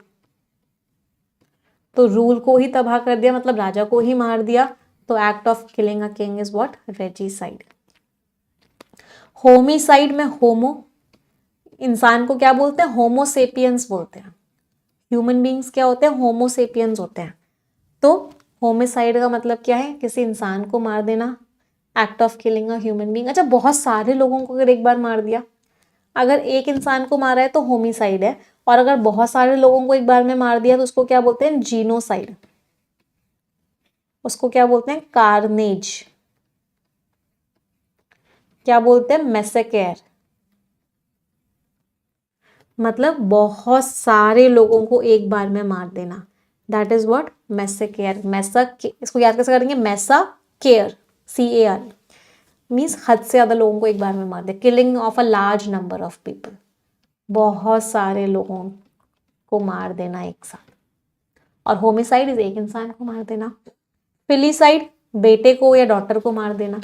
तो रूल को ही तबाह कर दिया, मतलब राजा को ही मार दिया। तो act of killing a king is what? Regicide. Homicide में होमो, इंसान को क्या बोलते हैं? होमोसेपियंस बोलते हैं। ह्यूमन बींग्स क्या होते हैं? होमोसेपियंस होते हैं। तो होमिसाइड का मतलब क्या है? किसी इंसान को मार देना, act of killing a human being. अच्छा, बहुत सारे लोगों को अगर एक बार मार दिया, अगर एक इंसान को मारा है तो होमिसाइड है, और अगर बहुत सारे लोगों को एक बार में मार दिया तो उसको क्या बोलते हैं? जीनोसाइड। उसको क्या बोलते हैं? कार्नेज। क्या बोलते हैं? मैसेकेर। मतलब बहुत सारे लोगों को एक बार में मार देना, दैट इज व्हाट? मैसेकेर। इसको याद कैसे करेंगे? मैसा केयर, CAR, मीन्स हद से ज्यादा लोगों को एक बार में मार दे। Killing of a large number of people, बहुत सारे लोगों को मार देना एक साथ। और होमिसाइड इज एक इंसान को मार देना। फिलीसाइड, बेटे को या डॉटर को मार देना,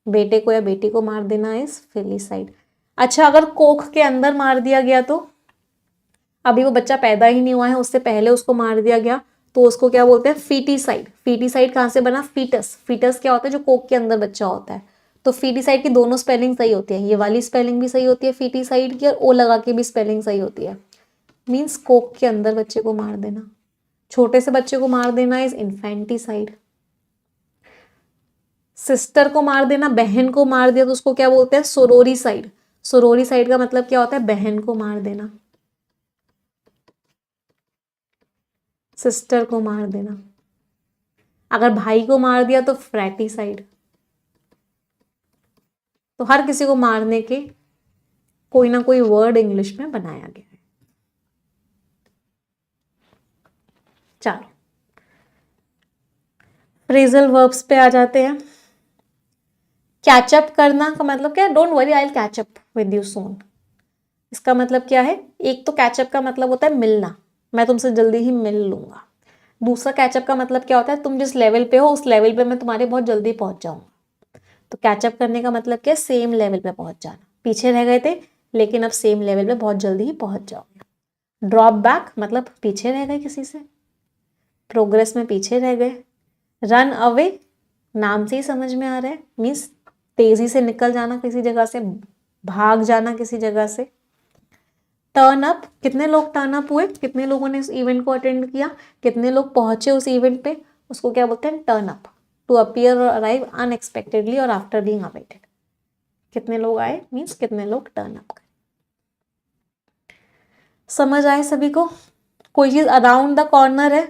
बेटे को या बेटी को मार देना इज फिलीसाइड। अच्छा, अगर कोख के अंदर मार दिया गया, तो अभी वो बच्चा पैदा ही नहीं हुआ है, उससे पहले उसको मार दिया गया, तो उसको क्या बोलते हैं? फीटीसाइड। फीटीसाइड कहाँ से बना? फीटस। फीटस क्या होता है? जो कोख के अंदर बच्चा होता है। तो फीटीसाइड की दोनों स्पेलिंग सही होती है, ये वाली स्पेलिंग भी सही होती है फीटीसाइड की, और ओ लगा के भी स्पेलिंग सही होती है। मीन्स कोख के अंदर बच्चे को मार देना। छोटे से बच्चे को मार देना इज इन्फेंटिसाइड। सिस्टर को मार देना, बहन को मार दिया तो उसको क्या बोलते हैं? सोरोरीसाइड। सोरोरीसाइड का मतलब क्या होता है? बहन को मार देना, सिस्टर को मार देना। अगर भाई को मार दिया तो फ्रैटिसाइड। तो हर किसी को मारने के कोई ना कोई वर्ड इंग्लिश में बनाया गया है। चलो फ्रेजल वर्ब्स पे आ जाते हैं। कैचअप करना का मतलब क्या है? Don't worry, I will catch up with you soon. इसका मतलब क्या है? एक तो कैचअप का मतलब होता है मिलना, मैं तुमसे जल्दी ही मिल लूंगा। दूसरा कैचअप का मतलब क्या होता है? तुम जिस लेवल पे हो उस लेवल पे मैं तुम्हारे बहुत जल्दी पहुंच जाऊंगा। तो कैचअप करने का मतलब क्या है? सेम लेवल पे पहुंच जाना। पीछे रह गए थे लेकिन अब सेम लेवल पे बहुत जल्दी ही पहुंच जाओगे। ड्रॉप बैक मतलब पीछे रह गए किसी से, प्रोग्रेस में पीछे रह गए। रन अवे नाम से ही समझ में आ रहा है, मीन्स तेजी से निकल जाना किसी जगह से, भाग जाना किसी जगह से। टर्न अप, कितने लोग टर्न अप हुए, कितने लोगों ने उस इवेंट को अटेंड किया, कितने लोग पहुंचे उस इवेंट पे, उसको क्या बोलते हैं? Turn up. टू अपीयर और अराइव अनएक्सपेक्टेडली और आफ्टर बीइंग अवेटेड। कितने लोग आए मीन्स कितने लोग टर्न अप करे। समझ आए सभी को? कोई चीज अराउंड द कॉर्नर है,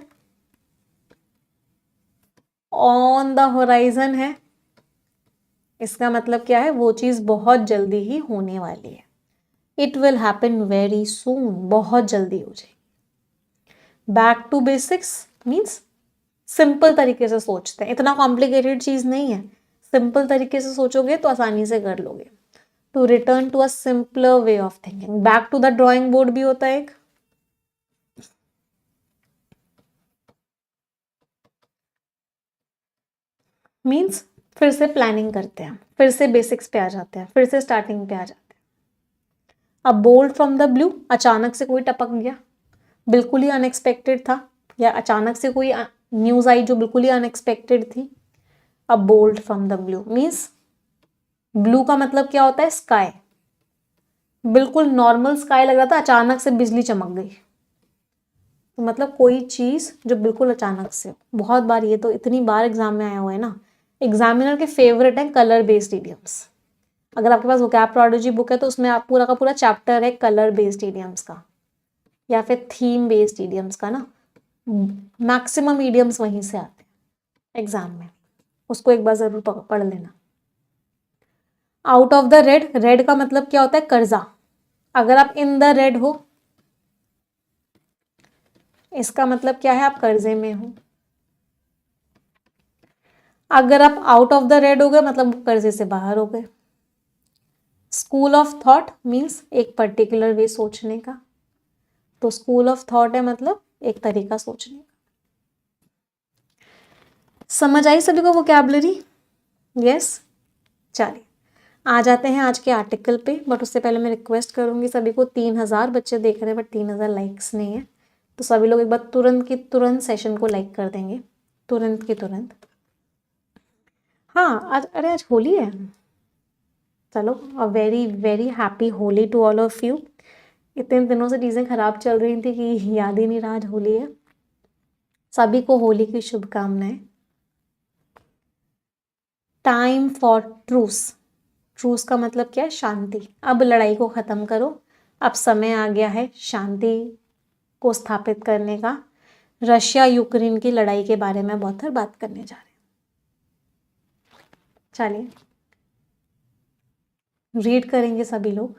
ऑन द होराइजन है, इसका मतलब क्या है? वो चीज बहुत जल्दी ही होने वाली है। It will happen very soon, बहुत जल्दी हो जाएगी। Back to basics means simple तरीके से सोचते हैं, इतना कॉम्प्लिकेटेड चीज नहीं है। सिंपल तरीके से सोचोगे तो आसानी से कर लोगे। To return to a simpler way of thinking. Back to the drawing board भी होता है एक। मीन्स फिर से प्लानिंग करते हैं, फिर से बेसिक्स पे आ जाते हैं, फिर से स्टार्टिंग पे आ जाते हैं। अब बोल्ड फ्रॉम द ब्लू, अचानक से कोई टपक गया, बिल्कुल ही अनएक्सपेक्टेड था, या अचानक से कोई न्यूज आई जो बिल्कुल ही अनएक्सपेक्टेड थी। अब bolt from the blue means blue का मतलब क्या होता है? स्काई। बिल्कुल नॉर्मल स्काई लग रहा था, अचानक से बिजली चमक गई। तो मतलब कोई चीज जो बिल्कुल अचानक से हो। बहुत बार, ये तो इतनी बार एग्जाम में आया हुआ है ना, एग्जामिनर के फेवरेट है कलर बेस्ड इडियम्स। अगर आपके पास वोकैब प्रोडिजी बुक है तो उसमें आप पूरा का पूरा चैप्टर है कलर बेस्ड इडियम्स का, या फिर थीम बेस्ड इडियम्स का ना। मैक्सिमम इडियम्स वहीं से आते हैं एग्जाम में, उसको एक बार जरूर पढ़ लेना। Out of the red, red का मतलब क्या होता है? कर्जा। अगर आप इन द रेड हो, इसका मतलब क्या है? आप कर्जे में हो। अगर आप आउट ऑफ द रेड हो गए मतलब कर्जे से बाहर हो गए। स्कूल ऑफ थॉट मीन्स एक पर्टिकुलर वे सोचने का। तो स्कूल ऑफ थॉट है मतलब एक तरीका सोचने का। समझ आई सभी को वोकैबुलरी? यस। चलिए आ जाते हैं आज के आर्टिकल पे, बट उससे पहले मैं रिक्वेस्ट करूंगी सभी को, 3000 बच्चे देख रहे हैं बट 3000 लाइक्स नहीं है, तो सभी लोग एक बार तुरंत की तुरंत सेशन को लाइक कर देंगे, तुरंत की तुरंत। हाँ आज, अरे आज होली है, चलो a very very happy Holi to all of you. इतने दिनों से चीज़ें खराब चल रही थी कि याद ही नहीं रहा आज होली है। सभी को होली की शुभकामनाएं। टाइम फॉर ट्रूस, ट्रूस का मतलब क्या है? शांति। अब लड़ाई को खत्म करो, अब समय आ गया है शांति को स्थापित करने का। रशिया यूक्रेन की लड़ाई के बारे में बहुत बात करने जा रहे हैं। चलिए रीड करेंगे सभी लोग।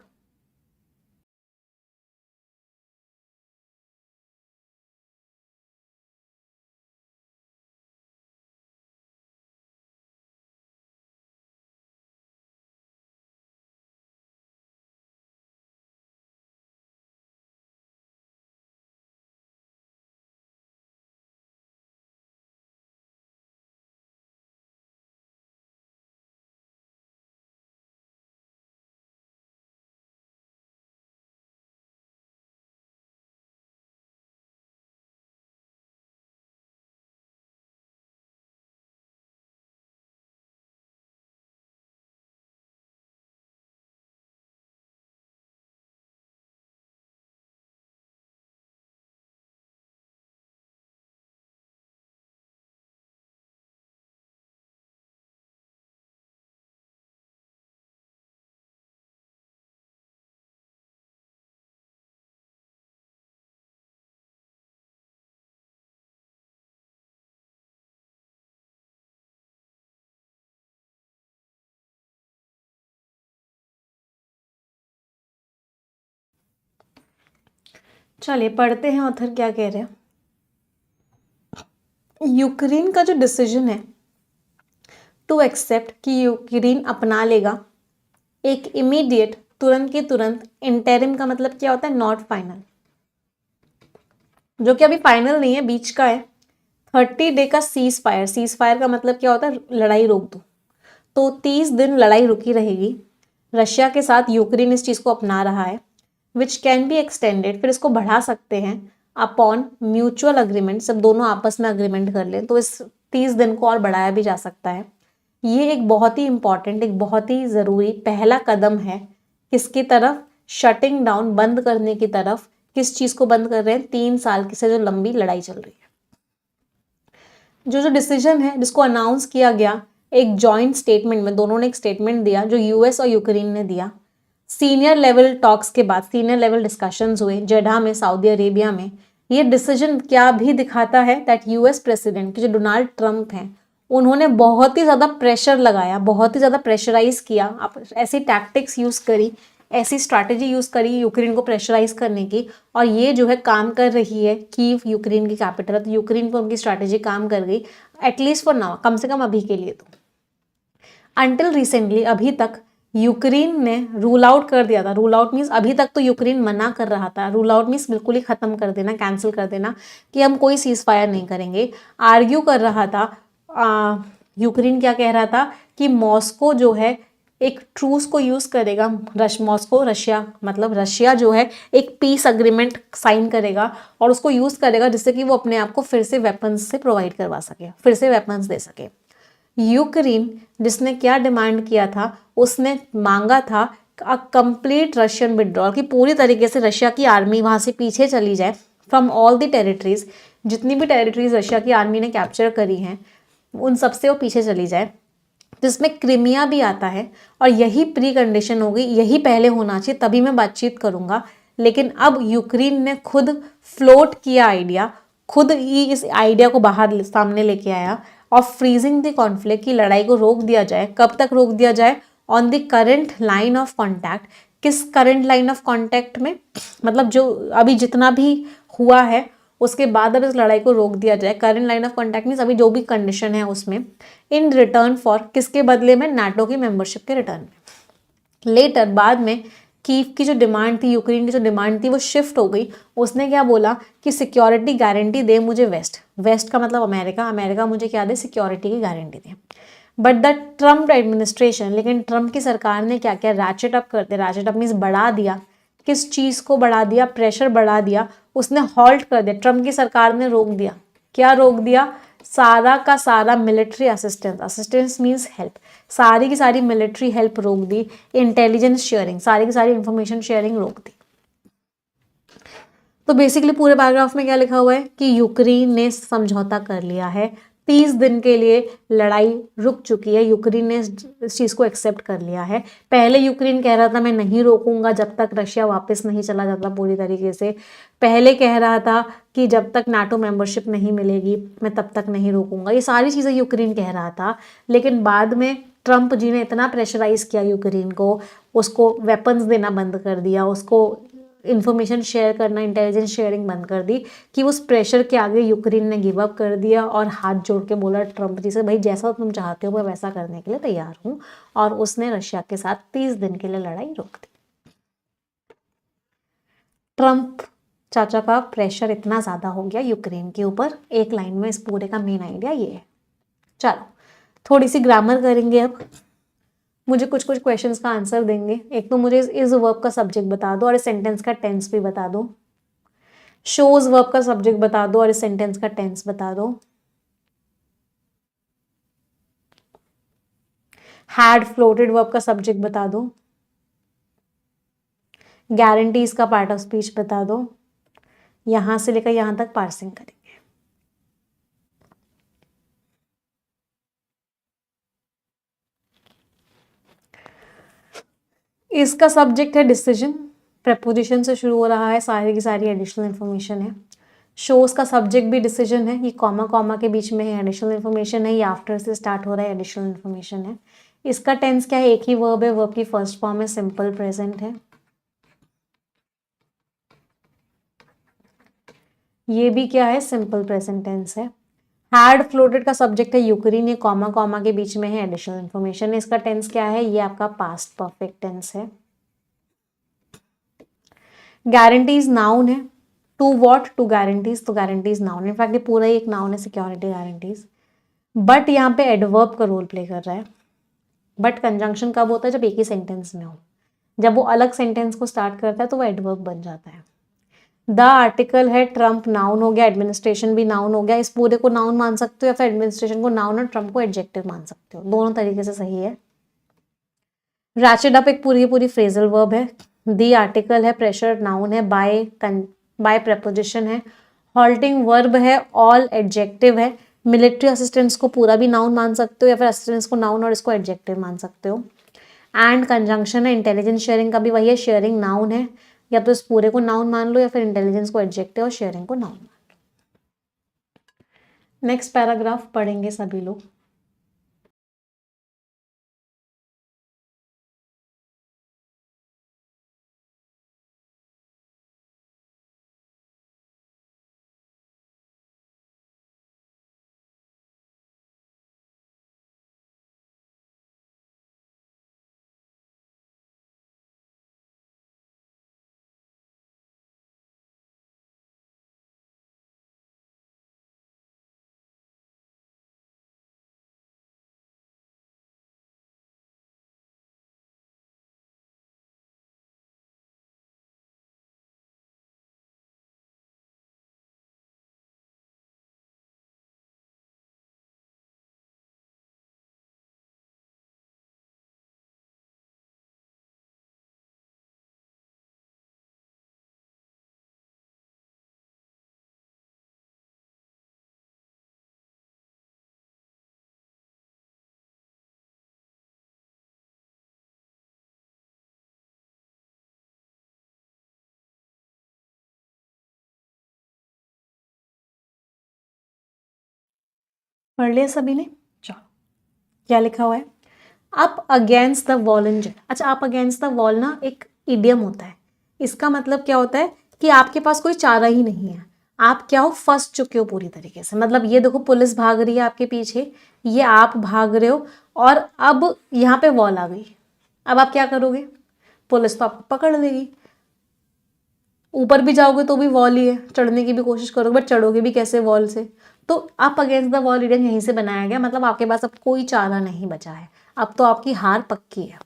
चलिए पढ़ते हैं ऑथर क्या कह रहे हैं। यूक्रेन का जो डिसीजन है टू एक्सेप्ट कि यूक्रेन अपना लेगा एक इमीडिएट, तुरंत की तुरंत, इंटरिम का मतलब क्या होता है, नॉट फाइनल, जो कि अभी फाइनल नहीं है, बीच का है, 30 डे का सीज फायर। सीज फायर का मतलब क्या होता है, लड़ाई रोक दो। तो 30 दिन लड़ाई रुकी रहेगी रशिया के साथ, यूक्रेन इस चीज़ को अपना रहा है, विच कैन बी एक्सटेंडेड, फिर इसको बढ़ा सकते हैं अपॉन म्यूचुअल अग्रीमेंट, सब दोनों आपस में अग्रीमेंट कर लें तो इस 30 दिन को और बढ़ाया भी जा सकता है। ये एक बहुत ही इंपॉर्टेंट, एक बहुत ही ज़रूरी पहला कदम है किसकी तरफ, शटिंग डाउन, बंद करने की तरफ। किस चीज़ को बंद कर रहे हैं, 3 साल की से जो लंबी लड़ाई चल रही है। जो डिसीजन है जिसको अनाउंस किया गया एक जॉइंट स्टेटमेंट में, दोनों ने एक स्टेटमेंट दिया जो यूएस और यूक्रेन ने दिया। सीनियर लेवल टॉक्स के बाद, सीनियर लेवल डिस्कशंस हुए जेडा में, सऊदी अरेबिया में। ये डिसीजन क्या भी दिखाता है दैट यूएस प्रेसिडेंट जो डोनाल्ड ट्रंप हैं, उन्होंने बहुत ही ज़्यादा प्रेशर लगाया, बहुत ही ज़्यादा प्रेशराइज किया, आप ऐसी टैक्टिक्स यूज़ करी, ऐसी स्ट्रैटेजी यूज़ करी यूक्रेन को प्रेशराइज करने की, और ये जो है काम कर रही है। कीव यूक्रेन की कैपिटल है, तो यूक्रेन पर उनकी स्ट्रैटेजी काम कर गई, एटलीस्ट फॉर नाउ, कम से कम अभी के लिए। तो अंटिल रिसेंटली, अभी तक यूक्रेन ने रूल आउट कर दिया था। रूल आउट मीन्स अभी तक तो यूक्रेन मना कर रहा था, रूल आउट मीन्स बिल्कुल ही खत्म कर देना, कैंसिल कर देना कि हम कोई सीज फायर नहीं करेंगे। आर्ग्यू कर रहा था, यूक्रेन क्या कह रहा था कि मॉस्को जो है एक ट्रूस को यूज़ करेगा, मॉस्को, रशिया, मतलब रशिया जो है एक पीस अग्रीमेंट साइन करेगा और उसको यूज़ करेगा जिससे कि वो अपने आप को फिर से वेपन्स से प्रोवाइड करवा सके, फिर से वेपन्स दे सके। यूक्रेन जिसने क्या डिमांड किया था, उसने मांगा था कंप्लीट रशियन विड्रॉल, की पूरी तरीके से रशिया की आर्मी वहाँ से पीछे चली जाए फ्रॉम ऑल द टेरिटरीज, जितनी भी टेरिटरीज रशिया की आर्मी ने कैप्चर करी हैं उन सबसे वो पीछे चली जाए, जिसमें क्रिमिया भी आता है। और यही प्री कंडीशन होगी, यही पहले होना चाहिए, तभी मैं बातचीत करूंगा। लेकिन अब यूक्रेन ने खुद फ्लोट किया आइडिया, खुद ही इस आइडिया को बाहर सामने लेके आया और फ्रीजिंग द कॉन्फ्लिक्ट, की लड़ाई को रोक दिया जाए। कब तक रोक दिया जाए, on the current line of contact. किस करंट लाइन ऑफ कॉन्टैक्ट में, मतलब जो अभी जितना भी हुआ है उसके बाद अब इस लड़ाई को रोक दिया जाए। Current line of contact means अभी जो भी कंडीशन है उसमें, इन रिटर्न फॉर, किसके बदले में, नाटो की मेंबरशिप के रिटर्न में। लेटर बाद में कीव की जो डिमांड थी, यूक्रेन की जो डिमांड थी, वो शिफ्ट हो गई। उसने क्या बोला कि सिक्योरिटी गारंटी दे मुझे वेस्ट, वेस्ट का मतलब अमेरिका, अमेरिका मुझे क्या दे, सिक्योरिटी की guarantee they. But the Trump administration, लेकिन ट्रम्प की सरकार ने क्या किया, रैचेट अप करते, रैचेट अप मीन्स बढ़ा दिया। किस चीज़ को बढ़ा दिया, प्रेशर बढ़ा दिया, उसने हॉल्ट कर दिया, ट्रम्प की सरकार ने रोक दिया। क्या रोक दिया, सारा का सारा military assistance, assistance means help, सारी की सारी मिलिट्री हेल्प रोक दी, इंटेलिजेंस शेयरिंग, सारी की सारी इंफॉर्मेशन शेयरिंग रोक दी। तो बेसिकली पूरे पैराग्राफ में क्या लिखा हुआ है कि यूक्रेन ने समझौता कर लिया है, 30 दिन के लिए लड़ाई रुक चुकी है, यूक्रेन ने इस चीज़ को एक्सेप्ट कर लिया है। पहले यूक्रेन कह रहा था मैं नहीं रोकूंगा जब तक रशिया वापस नहीं चला जाता पूरी तरीके से, पहले कह रहा था कि जब तक नाटो मेंबरशिप नहीं मिलेगी मैं तब तक नहीं रोकूंगा, ये सारी चीज़ें यूक्रेन कह रहा था। लेकिन बाद में ट्रंप जी ने इतना प्रेशराइज किया यूक्रेन को, उसको वेपन्स देना बंद कर दिया, उसको इन्फॉर्मेशन शेयर करना, इंटेलिजेंस शेयरिंग बंद कर दी, कि उस प्रेशर के आगे यूक्रेन ने गिव अप कर दिया और हाथ जोड़ के बोला ट्रंप जी से, भाई जैसा तुम चाहते हो मैं वैसा करने के लिए तैयार हूँ। और उसने रशिया के साथ 30 दिन के लिए लड़ाई रोक दी। ट्रंप चाचा का प्रेशर इतना ज़्यादा हो गया यूक्रेन के ऊपर। एक लाइन में इस पूरे का मेन आइडिया ये है। चलो थोड़ी सी ग्रामर करेंगे अब, मुझे कुछ कुछ क्वेश्चंस का आंसर देंगे। एक तो मुझे इस वर्ब का सब्जेक्ट बता दो और इस सेंटेंस का टेंस भी बता दो। शोज वर्ब का सब्जेक्ट बता दो और इस सेंटेंस का टेंस बता दो। हैड फ्लोटेड वर्ब का सब्जेक्ट बता दो। गारंटीज का पार्ट ऑफ स्पीच बता दो। यहां से लेकर यहां तक पार्सिंग करेंगे। इसका सब्जेक्ट है डिसीजन, प्रेपोजिशन से शुरू हो रहा है, सारी की सारी एडिशनल इन्फॉर्मेशन है। शोज का सब्जेक्ट भी डिसीजन है, ये कॉमा कॉमा के बीच में है, एडिशनल इन्फॉर्मेशन है, ये आफ्टर से स्टार्ट हो रहा है, एडिशनल इन्फॉर्मेशन है। इसका टेंस क्या है, एक ही वर्ब है, वर्ब की फर्स्ट फॉर्म है, सिंपल प्रेजेंट है। ये भी क्या है, सिंपल प्रेजेंट टेंस है। हैड फ्लोटेड का सब्जेक्ट है यूक्रेन, ये कॉमा कॉमा के बीच में है, एडिशनल इन्फॉर्मेशन। इसका टेंस क्या है, ये आपका पास्ट परफेक्ट टेंस है। गारंटीज नाउन है, टू व्हाट, टू गारंटीज, तो गारंटीज नाउन है, इनफैक्ट ये पूरा ही एक नाउन है, सिक्योरिटी गारंटीज। बट यहाँ पे एडवर्ब का रोल प्ले कर रहा है। बट कंजंक्शन कब होता है, जब एक ही सेंटेंस में हो। जब वो अलग सेंटेंस को स्टार्ट करता है तो वो एडवर्ब बन जाता है। द आर्टिकल है, ट्रम्प नाउन हो गया, एडमिनिस्ट्रेशन भी नाउन हो गया। इस पूरे को नाउन मान सकते हो या फिर एडमिनिस्ट्रेशन को नाउन और ट्रम्प को एडजेक्टिव मान सकते हो, दोनों तरीके से सही है। रैचेट अप एक पूरी की पूरी फ्रेजल वर्ब है। दी आर्टिकल है, प्रेशर नाउन है, बाय प्रेपोजिशन है। हॉल्टिंग वर्ब है, ऑल एडजेक्टिव है। मिलिट्री असिस्टेंट्स को पूरा भी नाउन मान सकते हो या फिर असिस्टेंट्स को नाउन और इसको एडजेक्टिव मान सकते हो। एंड कंजंक्शन है, इंटेलिजेंस शेयरिंग का भी वही है, शेयरिंग नाउन है, या तो इस पूरे को नाउन मान लो या फिर इंटेलिजेंस को एडजेक्टिव और शेयरिंग को नाउन मान लो। नेक्स्ट पैराग्राफ पढ़ेंगे सभी लोग। पढ़ लिया सभी ने, चलो क्या लिखा हुआ है, up against the wall in jet. अच्छा, अप अगेंस्ट द वॉल ना एक इडियम होता है। इसका मतलब क्या होता है कि आपके पास कोई चारा ही नहीं है, आप क्या हो, फंस चुके हो पूरी तरीके से। मतलब ये देखो, पुलिस भाग रही है आपके पीछे, ये आप भाग रहे हो और अब यहाँ पे वॉल आ गई। अब आप क्या करोगे, पुलिस तो आपको पकड़ लेगी, ऊपर भी जाओगे तो भी वॉल ही है, चढ़ने की भी कोशिश करोगे बट चढ़ोगे भी कैसे, वॉल से। तो up against the wall idiom यहीं से बनाया गया, मतलब आपके पास अब कोई चारा नहीं बचा है, अब तो आपकी हार पक्की है।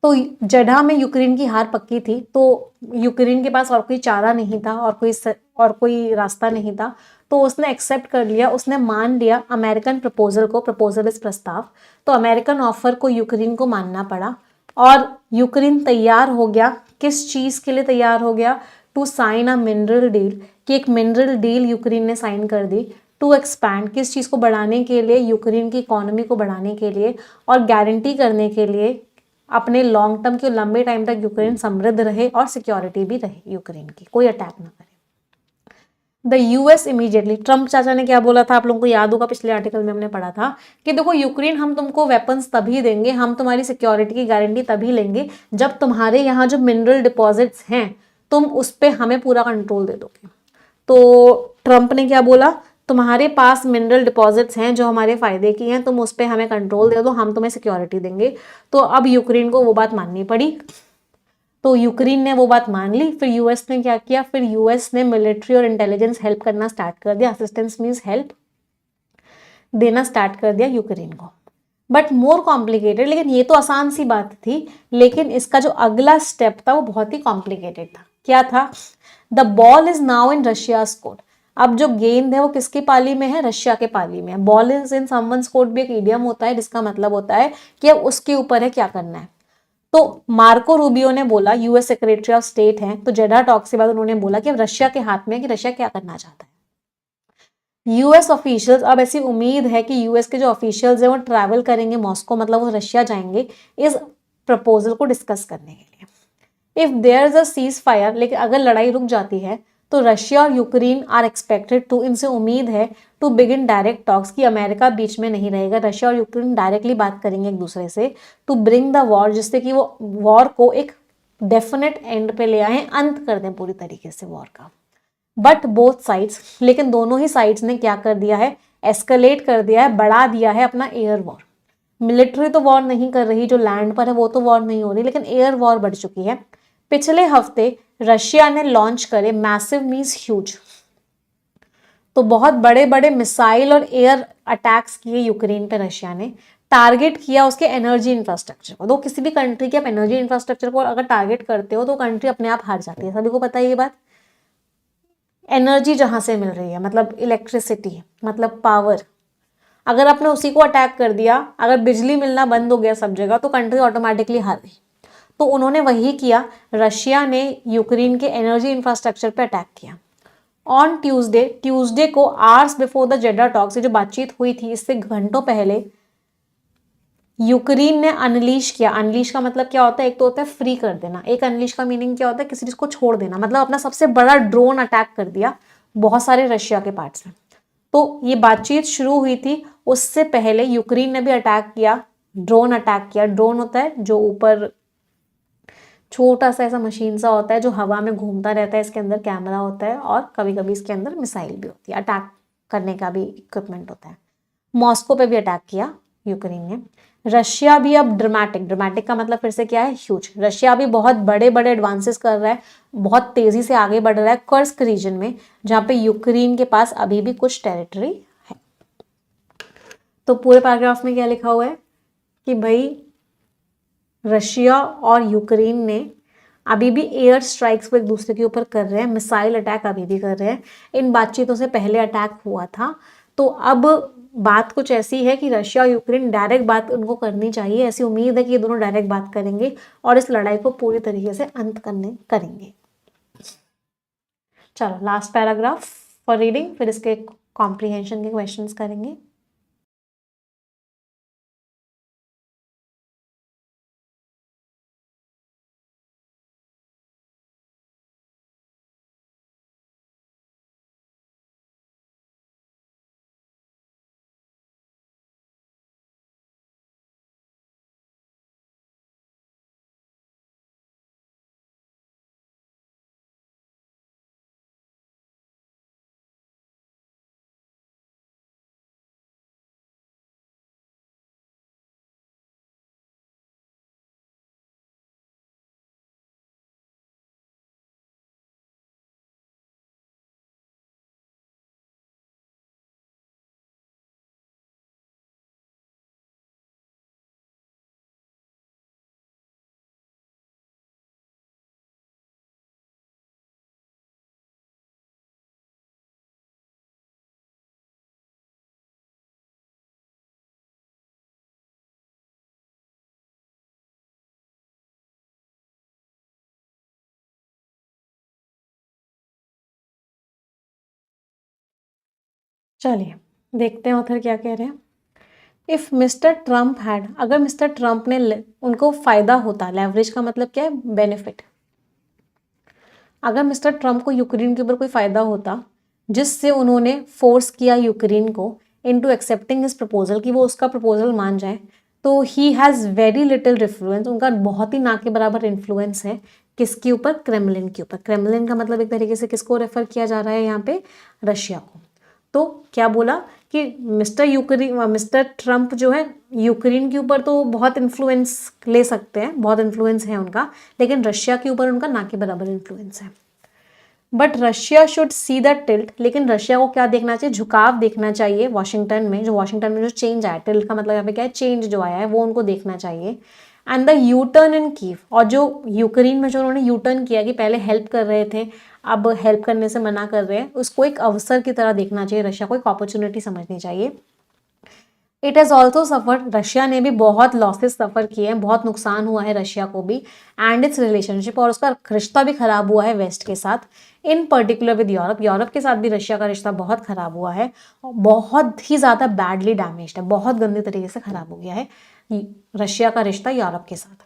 तो जडा में यूक्रेन की हार पक्की थी, तो यूक्रेन के पास और कोई चारा नहीं था और कोई रास्ता नहीं था, तो उसने एक्सेप्ट कर लिया, उसने मान लिया अमेरिकन प्रपोजल को, प्रपोजल इस प्रस्ताव। तो अमेरिकन ऑफर को यूक्रेन को मानना पड़ा और यूक्रेन तैयार हो गया। किस चीज़ के लिए तैयार हो गया, to sign a mineral deal, कि एक मिनरल डील यूक्रेन ने साइन कर दी। टू एक्सपैंड, किस चीज़ को बढ़ाने के लिए, यूक्रेन की इकोनॉमी को बढ़ाने के लिए और गारंटी करने के लिए अपने लॉन्ग टर्म के लंबे टाइम तक यूक्रेन समृद्ध रहे और सिक्योरिटी भी रहे यूक्रेन की, कोई अटैक ना करे। द यूएस इमीडिएटली, ट्रम्प चाचा ने क्या बोला था, आप लोगों को याद होगा, पिछले आर्टिकल में हमने पढ़ा था कि देखो यूक्रेन, हम तुमको वेपन्स तभी देंगे, हम तुम्हारी सिक्योरिटी की गारंटी तभी लेंगे जब तुम्हारे यहाँ जो मिनरल डिपॉजिट्स हैं तुम उस पर हमें पूरा कंट्रोल दे दोगे। तो ट्रम्प ने क्या बोला, तुम्हारे पास मिनरल डिपॉजिट्स हैं जो हमारे फायदे की हैं, तुम उस पर हमें कंट्रोल दे दो, हम तुम्हें सिक्योरिटी देंगे। तो अब यूक्रेन को वो बात माननी पड़ी, तो यूक्रेन ने वो बात मान ली। फिर यूएस ने क्या किया, फिर यूएस ने मिलिट्री और इंटेलिजेंस हेल्प करना स्टार्ट कर दिया, असिस्टेंस मींस हेल्प देना स्टार्ट कर दिया यूक्रेन को। बट मोर कॉम्प्लिकेटेड, लेकिन ये तो आसान सी बात थी, लेकिन इसका जो अगला स्टेप था वो बहुत ही कॉम्प्लिकेटेड था। क्या था, the ball is now in Russia's court. अब जो गेंद है वो किसकी पाली में है, रशिया के पाली में है। Ball is in someone's court भी एक इडियम होता है जिसका मतलब होता है कि अब उसके ऊपर है क्या करना है। तो मार्को रूबियो ने बोला, यूएस सेक्रेटरी ऑफ स्टेट हैं, तो जेडा टॉक्स के बाद उन्होंने बोला कि अब रशिया के हाथ में है कि रशिया क्या करना चाहता है। यूएस ऑफिशियल्स, अब ऐसी उम्मीद है कि यूएस के जो ऑफिशियल्स हैं वो ट्रैवल करेंगे मॉस्को, मतलब वो रशिया जाएंगे इस प्रपोजल को डिस्कस करने के लिए। If there is a ceasefire, लेकिन अगर लड़ाई रुक जाती है तो रशिया और यूक्रेन आर एक्सपेक्टेड टू, इनसे उम्मीद है टू बिगिन डायरेक्ट टॉक्स, कि अमेरिका बीच में नहीं रहेगा, रशिया और यूक्रेन डायरेक्टली बात करेंगे एक दूसरे से, टू ब्रिंग द वॉर, जिससे कि वो वॉर को एक डेफिनेट एंड पे ले आए, अंत कर दें पूरी तरीके से वॉर का। बट बोथ साइड्स, लेकिन दोनों ही साइड्स ने क्या कर दिया है, एस्केलेट कर दिया है, बढ़ा दिया है अपना एयर वॉर। मिलिट्री तो वॉर नहीं कर रही, जो लैंड पर है वो तो वॉर नहीं हो रही, लेकिन एयर वॉर बढ़ चुकी है। पिछले हफ्ते रशिया ने लॉन्च करे, मैसिव मीन्स ह्यूज, तो बहुत बड़े बड़े मिसाइल और एयर अटैक्स किए यूक्रेन पे रशिया ने, टारगेट किया उसके एनर्जी इंफ्रास्ट्रक्चर को। तो किसी भी कंट्री के आप एनर्जी इंफ्रास्ट्रक्चर को अगर टारगेट करते हो तो कंट्री अपने आप हार जाती है, सभी को पता है ये बात। एनर्जी जहां से मिल रही है, मतलब इलेक्ट्रिसिटी, मतलब पावर, अगर आपने उसी को अटैक कर दिया, अगर बिजली मिलना बंद हो गया सब जगह, तो कंट्री ऑटोमेटिकली हार गई। तो उन्होंने वही किया, रशिया ने यूक्रेन के एनर्जी इंफ्रास्ट्रक्चर पे अटैक किया। ऑन ट्यूसडे को आवर्स बिफोर द जेडा टॉक से जो बातचीत हुई थी, इससे घंटों पहले यूक्रेन ने अनलीश किया। अनलीश का मतलब क्या होता है, एक तो होता है फ्री कर देना, एक अनलीश का मीनिंग क्या होता है, किसी चीज को छोड़ देना, मतलब अपना सबसे बड़ा ड्रोन अटैक कर दिया बहुत सारे रशिया के पार्ट से। तो ये बातचीत शुरू हुई थी, उससे पहले यूक्रेन ने भी अटैक किया, ड्रोन अटैक किया। ड्रोन होता है जो ऊपर छोटा सा ऐसा मशीन सा होता है जो हवा में घूमता रहता है, इसके अंदर कैमरा होता है और कभी कभी इसके अंदर मिसाइल भी होती है, अटैक करने का भी इक्विपमेंट होता है। मॉस्को पे भी अटैक किया यूक्रेन ने। रशिया भी अब ड्रामेटिक का मतलब फिर से क्या है, ह्यूज। रशिया भी बहुत बड़े बड़े एडवांसेस कर रहा है, बहुत तेजी से आगे बढ़ रहा है कर्स्क रीजन में, जहां पे यूक्रेन के पास अभी भी कुछ टेरिटरी है। तो पूरे पैराग्राफ में क्या लिखा हुआ है कि भाई रशिया और यूक्रेन ने अभी भी एयर स्ट्राइक्स को एक दूसरे के ऊपर कर रहे हैं, मिसाइल अटैक अभी भी कर रहे हैं। इन बातचीतों से पहले अटैक हुआ था, तो अब बात कुछ ऐसी है कि रशिया और यूक्रेन डायरेक्ट बात उनको करनी चाहिए। ऐसी उम्मीद है कि ये दोनों डायरेक्ट बात करेंगे और इस लड़ाई को पूरी तरीके से अंत करेंगे। चलो लास्ट पैराग्राफ फॉर रीडिंग, फिर इसके कॉम्प्रिहेंशन के क्वेश्चंस करेंगे। चलिए देखते हैं ऑथर क्या कह रहे हैं। इफ मिस्टर ट्रम्प हैड, अगर मिस्टर ट्रम्प ने उनको फायदा होता, लेवरेज का मतलब क्या है, बेनिफिट। अगर मिस्टर ट्रम्प को यूक्रेन के ऊपर कोई फायदा होता जिससे उन्होंने फोर्स किया यूक्रेन को इनटू एक्सेप्टिंग हिज प्रपोजल, कि वो उसका प्रपोजल मान जाए, तो he has very little influence, उनका बहुत ही ना के बराबर इन्फ्लुएंस है किसके ऊपर, क्रेमलिन के ऊपर। क्रेमलिन का मतलब एक तरीके से किसको रेफर किया जा रहा है यहाँ पे, रशिया को। तो क्या बोला कि मिस्टर ट्रम्प जो है यूक्रेन के ऊपर तो बहुत इन्फ्लुएंस ले सकते हैं, बहुत इन्फ्लुएंस है उनका, लेकिन रशिया के ऊपर उनका ना के बराबर इन्फ्लुएंस है। But Russia should see the tilt, लेकिन रशिया को क्या देखना चाहिए, झुकाव देखना चाहिए वाशिंगटन में, जो चेंज आया, टिल्ट का मतलब यहाँ पे क्या है, चेंज जो आया है वो उनको देखना चाहिए। And the U turn in Kyiv, और जो यूक्रेन में जो उन्होंने यू टर्न किया कि पहले हेल्प कर रहे थे अब हेल्प करने से मना कर रहे हैं, उसको एक अवसर की तरह देखना चाहिए, रशिया को एक अपॉर्चुनिटी समझनी चाहिए। It has also suffered, Russia ने भी बहुत लॉसेस सफ़र किए हैं, बहुत नुकसान हुआ है रशिया को भी, एंड इट्स रिलेशनशिप, और उसका रिश्ता भी खराब हुआ है वेस्ट के साथ, इन पर्टिकुलर विद यूरोप, यूरोप के साथ भी रशिया का रिश्ता बहुत खराब हुआ है, बहुत ही ज़्यादा बैडली डैमेज्ड है, बहुत गंदे तरीके से खराब हो गया है रशिया का रिश्ता यूरोप के साथ।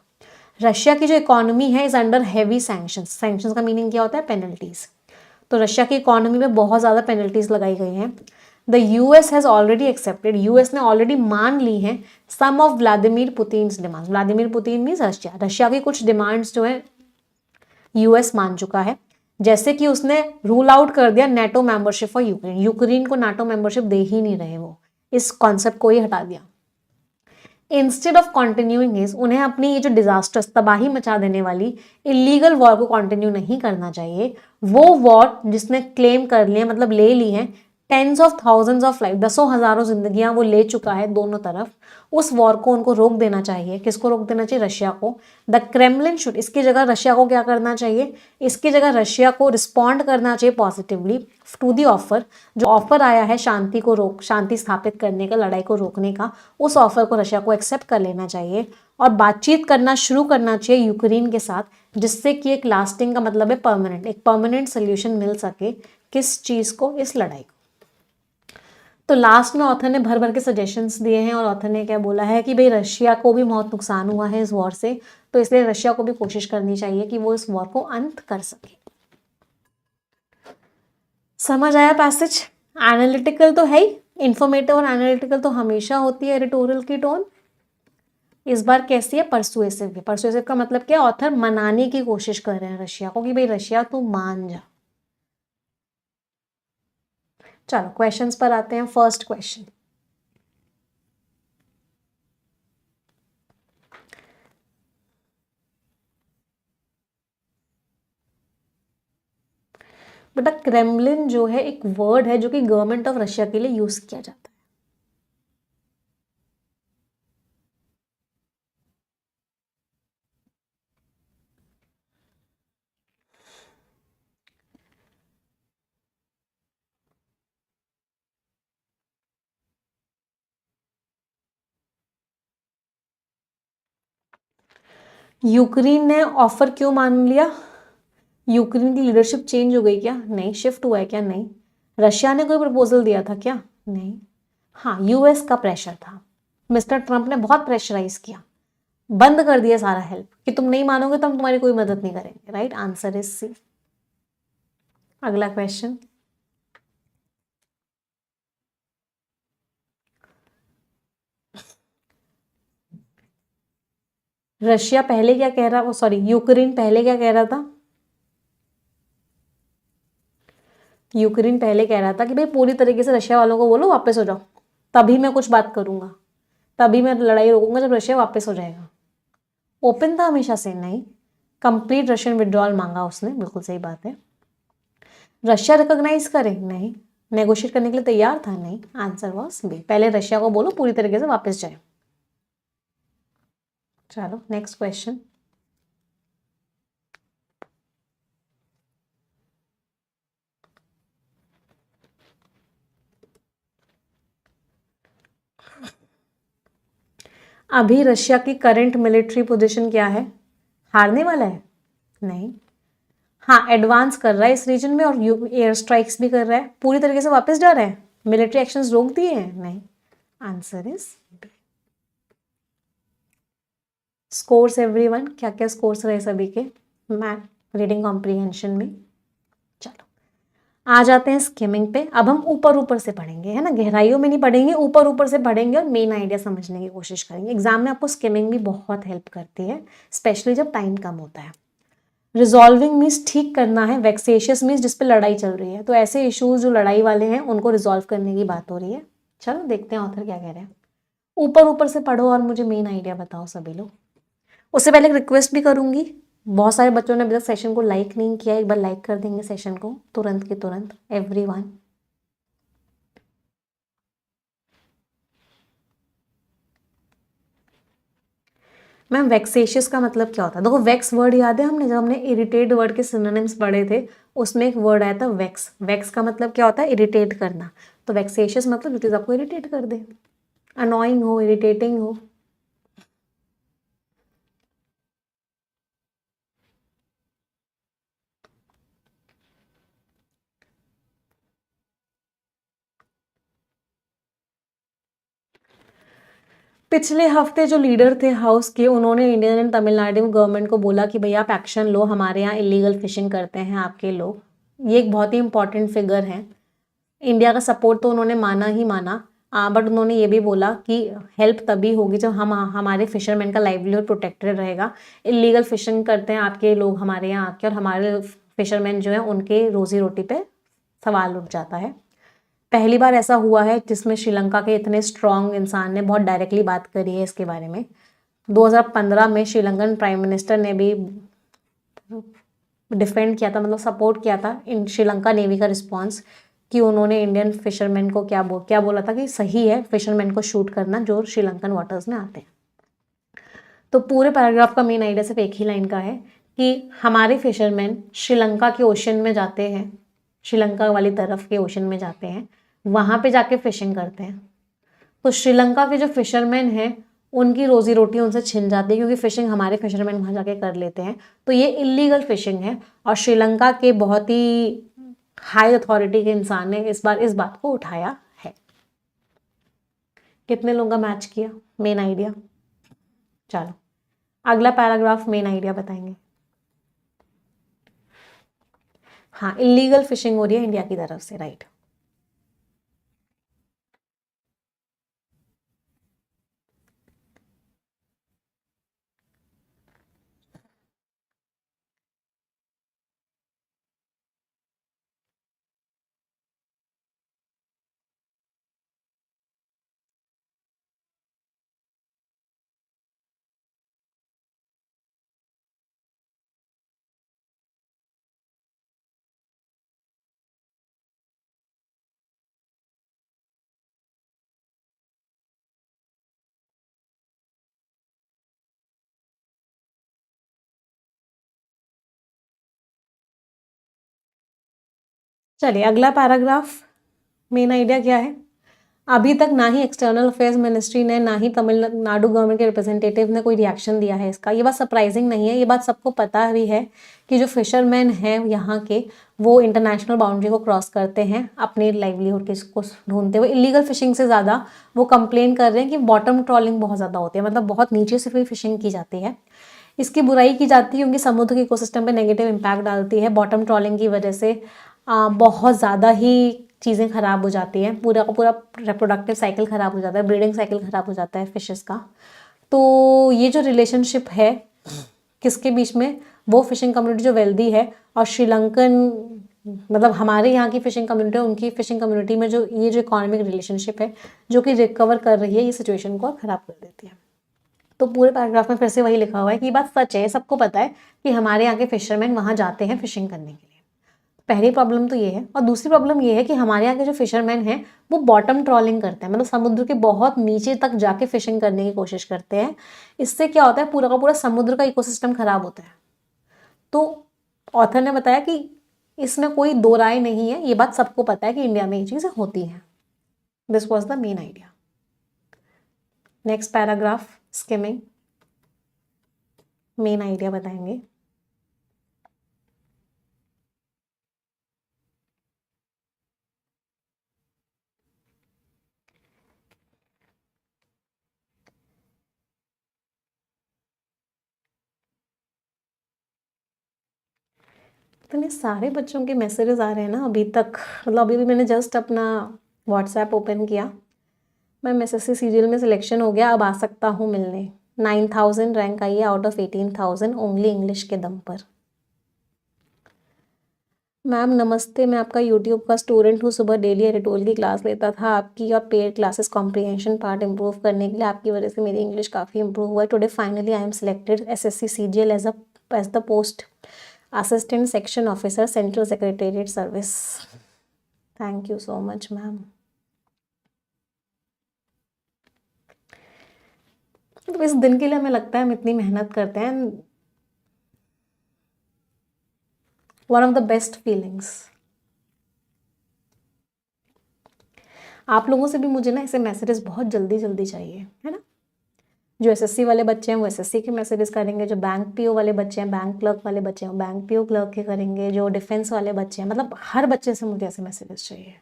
रशिया की जो इकोनॉमी है is under heavy sanctions, sanctions का मीनिंग क्या होता है, पेनल्टीज। तो रशिया की इकोनॉमी में बहुत ज़्यादा पेनल्टीज लगाई गई हैं। The US has already accepted, US ने ऑलरेडी मान ली हैं some of Vladimir Putin's demands, Vladimir Putin means Russia, Russia की कुछ डिमांड्स जो है यूएस मान चुका है, जैसे कि उसने रूल आउट कर दिया NATO membership for Ukraine, Ukraine को नाटो मेंबरशिप दे ही नहीं रहे वो, इस कॉन्सेप्ट को ही हटा दिया। इंस्टेड ऑफ कंटिन्यूइंग हिज, उन्हें अपनी ये जो डिजास्टर्स तबाही मचा देने वाली इलीगल वॉर को कंटिन्यू नहीं करना चाहिए। वो वॉर जिसने क्लेम कर लिए मतलब ले ली है tens of thousands of life, दसों हजारों जिंदगियां वो ले चुका है दोनों तरफ, उस वॉर को उनको रोक देना चाहिए। किसको रोक देना चाहिए? रशिया को। द क्रेमलिन शुड, इसकी जगह रशिया को क्या करना चाहिए? इसकी जगह रशिया को रिस्पॉन्ड करना चाहिए पॉजिटिवली टू दी ऑफर, जो ऑफर आया है शांति स्थापित करने का, लड़ाई को रोकने का, उस ऑफर को रशिया को एक्सेप्ट कर लेना चाहिए और बातचीत करना शुरू करना चाहिए यूक्रेन के साथ, जिससे कि एक लास्टिंग का मतलब है परमानेंट, एक परमानेंट सोल्यूशन मिल सके किस चीज को? इस लड़ाई को। तो लास्ट में ऑथर ने भर भर के सजेशंस दिए हैं और ऑथर ने क्या बोला है कि भाई रशिया को भी बहुत नुकसान हुआ है इस वॉर से, तो इसलिए रशिया को भी कोशिश करनी चाहिए कि वो इस वॉर को अंत कर सके। समझ आया पैसेज? एनालिटिकल तो है ही, इंफॉर्मेटिव और एनालिटिकल तो हमेशा होती है एडिटोरियल की टोन। इस बार कैसी है? परसुएसिव है। परसुएसिव का मतलब क्या? ऑथर मनाने की कोशिश कर रहे हैं रशिया को कि भाई रशिया तू मान जा। चलो क्वेश्चंस पर आते हैं। फर्स्ट क्वेश्चन, बेटा क्रेमलिन जो है एक वर्ड है जो कि गवर्नमेंट ऑफ रशिया के लिए यूज किया जाता है। यूक्रेन ने ऑफर क्यों मान लिया? यूक्रेन की लीडरशिप चेंज हो गई क्या? नहीं। शिफ्ट हुआ है क्या? नहीं। रशिया ने कोई प्रपोजल दिया था क्या? नहीं। हाँ, यूएस का प्रेशर था, मिस्टर ट्रंप ने बहुत प्रेशराइज किया, बंद कर दिया सारा हेल्प कि तुम नहीं मानोगे तो हम तुम्हारी कोई मदद नहीं करेंगे। Right answer is C. अगला क्वेश्चन, रशिया पहले क्या कह रहा, सॉरी यूक्रेन पहले क्या कह रहा था? यूक्रेन पहले कह रहा था कि भाई पूरी तरीके से रशिया वालों को बोलो वापस हो जाओ, तभी मैं कुछ बात करूंगा, तभी मैं लड़ाई रोकूंगा जब रशिया वापस हो जाएगा। ओपन था हमेशा से? नहीं। कंप्लीट रशियन विड्रॉल मांगा उसने, बिल्कुल सही बात है। रशिया रिकॉग्नाइज करे? नहीं। नेगोशिएट करने के लिए तैयार था? नहीं। आंसर वॉज बी, पहले रशिया को बोलो पूरी तरीके से वापस जाए। चलो नेक्स्ट क्वेश्चन, अभी रशिया की करंट मिलिट्री पोजीशन क्या है? हारने वाला है? नहीं। हाँ, एडवांस कर रहा है इस रीजन में और एयर स्ट्राइक्स भी कर रहा है। पूरी तरीके से वापस जा रहा है? मिलिट्री एक्शंस रोक दिए हैं? नहीं। Answer is B. Scores everyone, क्या क्या स्कोर्स रहे सभी के मैथ रीडिंग कॉम्प्रिहेंशन में? चलो आ जाते हैं स्किमिंग पे। अब हम ऊपर ऊपर से पढ़ेंगे, है ना, गहराइयों में नहीं पढ़ेंगे, ऊपर ऊपर से पढ़ेंगे और मेन आइडिया समझने की कोशिश करेंगे। एग्जाम में आपको स्किमिंग भी बहुत हेल्प करती है, स्पेशली जब टाइम कम होता है। रिजॉल्विंग मीन्स ठीक करना है, वेक्सेशियस मीन्स जिस पे लड़ाई चल रही है, तो ऐसे इश्यूज जो लड़ाई वाले हैं उनको रिजॉल्व करने की बात हो रही है। चलो देखते हैं ऑथर क्या कह रहे हैं। ऊपर ऊपर से पढ़ो और मुझे मेन आइडिया बताओ सभी लोग। उससे पहले एक रिक्वेस्ट भी करूंगी, बहुत सारे बच्चों ने अभी तक सेशन को लाइक नहीं किया, एक बार लाइक कर देंगे सेशन को तुरंत के तुरंत, एवरीवन। मैम वेक्सेशियस का मतलब क्या होता है? देखो वेक्स वर्ड याद है हमने, जब हमने इरिटेट वर्ड के सिनोनिम्स पढ़े थे उसमें एक वर्ड आया था वेक्स। वेक्स का मतलब क्या होता है? इरिटेट करना। तो वेक्सेशियस मतलब जो चीज़ आपको इरिटेट कर दे, अनोइंग हो, इरिटेटिंग हो। पिछले हफ्ते जो लीडर थे हाउस के, उन्होंने इंडियन एंड तमिलनाडु गवर्नमेंट को बोला कि भैया आप एक्शन लो, हमारे यहाँ इलीगल फिशिंग करते हैं आपके लोग। ये एक बहुत ही इंपॉर्टेंट फिगर है। इंडिया का सपोर्ट तो उन्होंने माना ही माना, बट उन्होंने ये भी बोला कि हेल्प तभी होगी जब हम हमारे फिशरमैन का लाइवलीहुड प्रोटेक्टेड रहेगा। इलीगल फिशिंग करते हैं आपके लोग हमारे यहाँ आके और हमारे फिशरमैन जो है उनके रोजी रोटी पे सवाल उठ जाता है। पहली बार ऐसा हुआ है जिसमें श्रीलंका के इतने स्ट्रांग इंसान ने बहुत डायरेक्टली बात करी है इसके बारे में। 2015 में श्रीलंकन प्राइम मिनिस्टर ने भी डिफेंड किया था, मतलब सपोर्ट किया था इन श्रीलंका नेवी का रिस्पॉन्स, कि उन्होंने इंडियन फिशरमैन को क्या बोला था कि सही है फिशरमैन को शूट करना जो श्रीलंकन वाटर्स में आते हैं। तो पूरे पैराग्राफ का मेन आइडिया सिर्फ एक ही लाइन का है कि हमारे फिशरमैन श्रीलंका के ओशन में जाते हैं, श्रीलंका वाली तरफ के ओशन में जाते हैं, वहाँ पे जाके फिशिंग करते हैं। तो श्रीलंका के जो फिशरमैन हैं उनकी रोजी रोटी उनसे छिन जाती है क्योंकि फिशिंग हमारे फिशरमैन वहाँ जाके कर लेते हैं। तो ये इलीगल फिशिंग है और श्रीलंका के बहुत ही हाई अथॉरिटी के इंसान ने इस बात को उठाया है। कितने लोगों का मैच किया मेन आइडिया? चलो अगला पैराग्राफ मेन आइडिया बताएंगे। हाँ, इलीगल फिशिंग हो रही है इंडिया की तरफ से, राइट। चलिए अगला पैराग्राफ मेन आइडिया क्या है। अभी तक ना ही एक्सटर्नल अफेयर्स मिनिस्ट्री ने ना ही तमिलनाडु गवर्नमेंट के रिप्रेजेंटेटिव ने कोई रिएक्शन दिया है इसका। ये बात सरप्राइजिंग नहीं है, ये बात सबको पता भी है कि जो फिशरमैन हैं यहाँ के वो इंटरनेशनल बाउंड्री को क्रॉस करते हैं अपनी लाइवलीहुड को ढूंढते हुए। इलीगल फिशिंग से ज़्यादा वो कंप्लेन कर रहे हैं कि बॉटम ट्रॉलिंग बहुत ज़्यादा होती है, मतलब बहुत नीचे से भी फिशिंग की जाती है। इसकी बुराई की जाती है क्योंकि समुद्र के इकोसिस्टम पे नेगेटिव इम्पैक्ट डालती है। बॉटम ट्रॉलिंग की वजह से बहुत ज़्यादा ही चीज़ें ख़राब हो जाती हैं, पूरा का पूरा रिप्रोडक्टिव साइकिल ख़राब हो जाता है, ब्रीडिंग साइकिल ख़राब हो जाता है फिशेस का। तो ये जो रिलेशनशिप है किसके बीच में, वो फिशिंग कम्युनिटी जो वेल्दी है और श्रीलंकन, मतलब हमारे यहाँ की फिशिंग कम्युनिटी और उनकी फिशिंग कम्युनिटी में जो ये जो इकोनॉमिक रिलेशनशिप है जो कि रिकवर कर रही है, ये सिचुएशन को ख़राब कर देती है। तो पूरे पैराग्राफ में फिर से वही लिखा हुआ है कि ये बात सच है, सबको पता है कि हमारे यहाँ के फिशरमैन वहाँ जाते हैं फिशिंग करने के लिए। पहली प्रॉब्लम तो ये है। और दूसरी प्रॉब्लम ये है कि हमारे यहाँ के जो फिशरमैन हैं वो बॉटम ट्रॉलिंग करते हैं, मतलब समुद्र के बहुत नीचे तक जाके फिशिंग करने की कोशिश करते हैं। इससे क्या होता है, पूरा का पूरा समुद्र का इकोसिस्टम खराब होता है। तो ऑथर ने बताया कि इसमें कोई दो राय नहीं है, ये बात सबको पता है कि इंडिया में ये चीज़ें होती हैं। This was the main idea. Next paragraph skimming, main idea बताएंगे। इतने सारे बच्चों के मैसेजेस आ रहे हैं ना अभी तक, मतलब अभी भी मैंने जस्ट अपना व्हाट्सएप ओपन किया, मैं एसएससी सीजीएल में सिलेक्शन हो गया, अब आ सकता हूँ मिलने। 9000 रैंक आई है आउट ऑफ 18000 ओनली इंग्लिश के दम पर। मैम नमस्ते, मैं आपका यूट्यूब का स्टूडेंट हूँ, सुबह डेली एडिटोरियल की क्लास लेता था आपकी और paid classes comprehension part improve करने के लिए आपकी वजह से मेरी इंग्लिश काफ़ी इंप्रूव हुआ है। Today finally I am selected SSC CGL as the post assistant section officer central secretariat service. Thank you so much ma'am. तो इस दिन के लिए हमें लगता है हम इतनी मेहनत करते हैं, one of the best feelings. आप लोगों से भी मुझे ना ऐसे मैसेजेस बहुत जल्दी जल्दी चाहिए, है ना। जो एसएससी वाले बच्चे हैं वो एसएससी के मैसेजेस करेंगे, जो बैंक पीओ वाले बच्चे हैं, बैंक क्लर्क वाले बच्चे हैं, बैंक पीओ क्लर्क के करेंगे, जो डिफेंस वाले बच्चे हैं, मतलब हर बच्चे से मुझे ऐसे मैसेजेस चाहिए।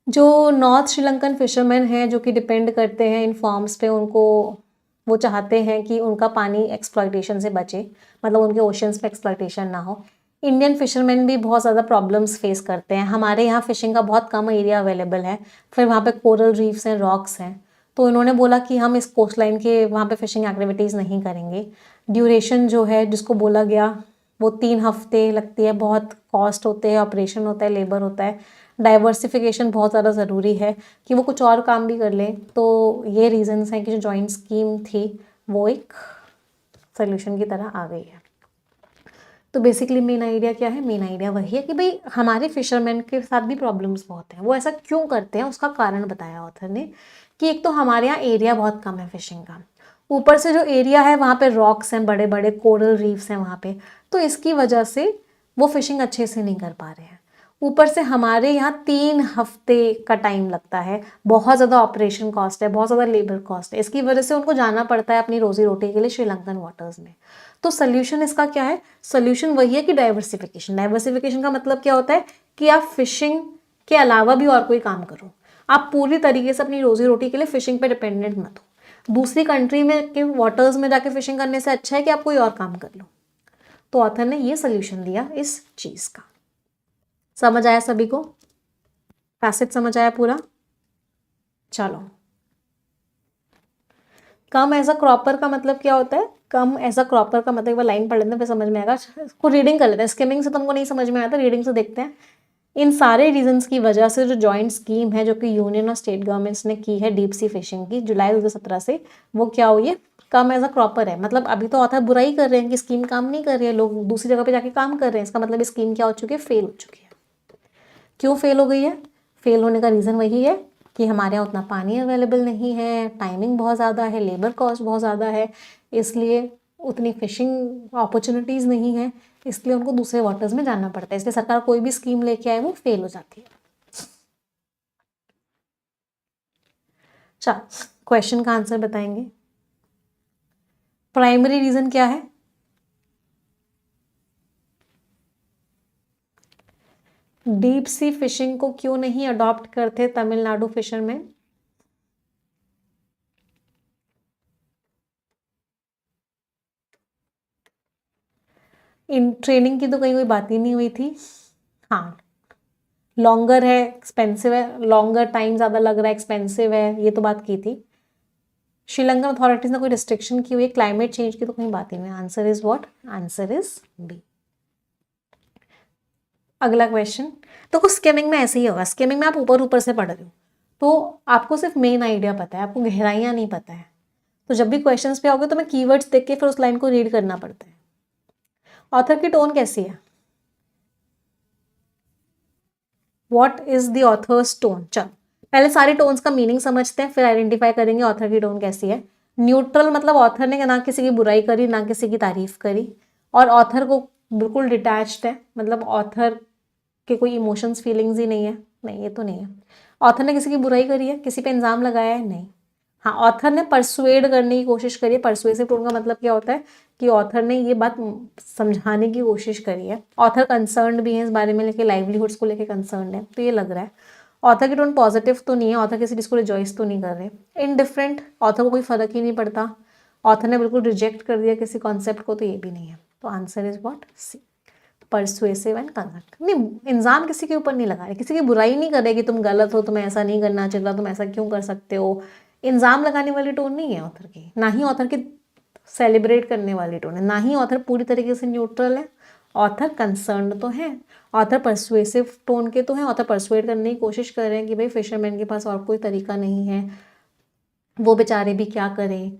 जो नॉर्थ श्रीलंकन फिशरमैन हैं जो कि डिपेंड करते हैं इन फॉर्म्स पे, उनको वो चाहते हैं कि उनका पानी एक्सप्लॉयटेशन से बचे, मतलब उनके ओशंस पे एक्सप्लॉयटेशन ना हो। इंडियन फिशरमैन भी बहुत ज़्यादा प्रॉब्लम्स फेस करते हैं। हमारे यहाँ फिशिंग का बहुत कम एरिया अवेलेबल है, फिर वहाँ पे कोरल रीफ्स हैं, रॉक्स हैं, तो इन्होंने बोला कि हम इस कोस्ट लाइन के वहाँ पे फिशिंग एक्टिविटीज़ नहीं करेंगे। ड्यूरेशन जो है जिसको बोला गया वो 3 हफ्ते लगती है, बहुत कॉस्ट होते हैं, ऑपरेशन होता है, लेबर होता है, डाइवर्सिफिकेशन बहुत ज़्यादा ज़रूरी है कि वो कुछ और काम भी कर लें। तो ये रीजंस हैं कि जो जॉइंट स्कीम थी वो एक सोल्यूशन की तरह आ गई है। तो बेसिकली मेन आइडिया क्या है? मेन आइडिया वही है कि भाई हमारे फिशरमैन के साथ भी प्रॉब्लम्स बहुत हैं। वो ऐसा क्यों करते हैं उसका कारण बताया ऑथर ने कि एक तो हमारे यहाँ एरिया बहुत कम है फिशिंग का, ऊपर से जो एरिया है वहाँ पे रॉक्स हैं, बड़े बड़े कोरल रीफ्स हैं वहाँ पे, तो इसकी वजह से वो फिशिंग अच्छे से नहीं कर पा रहे हैं। ऊपर से हमारे यहाँ 3 हफ्ते का टाइम लगता है, बहुत ज़्यादा ऑपरेशन कॉस्ट है, बहुत ज़्यादा लेबर कॉस्ट है, इसकी वजह से उनको जाना पड़ता है अपनी रोजी रोटी के लिए श्रीलंकन वाटर्स में। तो सोल्यूशन इसका क्या है? सोल्यूशन वही है कि डाइवर्सिफिकेशन। डाइवर्सिफिकेशन का मतलब क्या होता है कि आप फिशिंग के अलावा भी और कोई काम करो। आप पूरी तरीके से अपनी रोजी रोटी के लिए फिशिंग पे डिपेंडेंट मत हो। दूसरी कंट्री में के वाटर्स में जाके फिशिंग करने से अच्छा है कि आप कोई और काम कर लो। तो ऑथर ने ये सोल्यूशन दिया इस चीज का। समझ आया सभी को? पैसेज समझ आया पूरा? चलो, कम एज अ क्रॉपर का मतलब क्या होता है? कम एज अ क्रॉपर का मतलब लाइन पढ़ लेते हैं फिर समझ में आएगा। इसको रीडिंग कर लेते हैं, स्किमिंग से तुमको नहीं समझ में आया तो रीडिंग से देखते हैं। इन सारे रीजंस की वजह से जो जॉइंट स्कीम है जो कि यूनियन और स्टेट गवर्नमेंट्स ने की है डीप सी फिशिंग की जुलाई 2017 से, वो क्या हुई है? कम एज अ क्रॉपर है। मतलब अभी तो ऑथर बुराई कर रहे हैं कि स्कीम काम नहीं कर रही है, लोग दूसरी जगह पे जाके काम कर रहे हैं। इसका मतलब स्कीम क्या हो चुकी है? फेल हो चुकी है। क्यों फेल हो गई है? फेल होने का रीज़न वही है कि हमारे यहाँ उतना पानी अवेलेबल नहीं है, टाइमिंग बहुत ज़्यादा है, लेबर कॉस्ट बहुत ज़्यादा है, इसलिए उतनी फिशिंग अपॉर्चुनिटीज़ नहीं है, इसलिए उनको दूसरे वाटर्स में जाना पड़ता है। इसलिए सरकार कोई भी स्कीम लेके आए वो फेल हो जाती है। चल, क्वेश्चन का आंसर बताएंगे। प्राइमरी रीज़न क्या है? डीप सी फिशिंग को क्यों नहीं अडॉप्ट करते तमिलनाडु फिशरमैन? इन ट्रेनिंग की तो कहीं कोई बात ही नहीं हुई थी। हाँ, लॉन्गर है, एक्सपेंसिव है, लॉन्गर टाइम ज़्यादा लग रहा है, एक्सपेंसिव है, ये तो बात की थी। श्रीलंकन अथॉरिटीज ने कोई रिस्ट्रिक्शन की हुई है, क्लाइमेट चेंज की तो कहीं बात ही नहीं। Answer is what? Answer is B. अगला क्वेश्चन। तो कुछ स्किमिंग में ऐसे ही होगा, स्किमिंग में आप ऊपर ऊपर से पढ़ रहे हो तो आपको सिर्फ मेन आइडिया पता है, आपको गहराइयाँ नहीं पता है। तो जब भी क्वेश्चंस पे आओगे तो मैं कीवर्ड्स देख के फिर उस लाइन को रीड करना पड़ता है। ऑथर की टोन कैसी है? What is the author's tone? चलो पहले सारी टोन्स का मीनिंग समझते हैं, फिर आइडेंटिफाई करेंगे ऑथर की टोन कैसी है। न्यूट्रल मतलब ऑथर ने ना किसी की बुराई करी ना किसी की तारीफ करी, और ऑथर को बिल्कुल डिटैच्ड है, मतलब ऑथर के कोई इमोशंस फीलिंग्स ही नहीं है। नहीं, ये तो नहीं है। ऑथर ने किसी की बुराई करी है, किसी पे इल्जाम लगाया है? नहीं। हाँ, ऑथर ने परसुएड करने की कोशिश करी है। परसुएसिव टोन का मतलब क्या होता है कि ऑथर ने ये बात समझाने की कोशिश करी है, ऑथर कंसर्न्ड भी है इस बारे में, लेके लाइवलीहुड्स को लेके कंसर्न्ड है, तो ये लग रहा है। ऑथर की टोन पॉजिटिव तो नहीं है, ऑथर किसी चीज़ को रिजॉइस तो नहीं कर रहे। इनडिफरेंट, ऑथर को कोई फर्क ही नहीं पड़ता, ऑथर ने बिल्कुल रिजेक्ट कर दिया किसी कॉन्सेप्ट को, तो ये भी नहीं है। तो answer is what? C, persuasive and convert. नहीं, इंजाम किसी के ऊपर नहीं लगा रहे, किसी की बुराई नहीं कर रहे कि तुम गलत हो, तुम्हें ऐसा नहीं करना चाहिए, तुम ऐसा क्यों कर सकते हो। इंजाम लगाने वाली टोन नहीं है ऑथर की, ना ही ऑथर की सेलिब्रेट करने वाली टोन है, ना ही ऑथर पूरी तरीके से न्यूट्रल है। ऑथर कंसर्न तो है, ऑथर परसुएसिव टोन के तो हैं, ऑथर परसुएड करने की कोशिश कर रहे हैं कि भाई फिशरमैन के पास और कोई तरीका नहीं है, वो बेचारे भी क्या करें,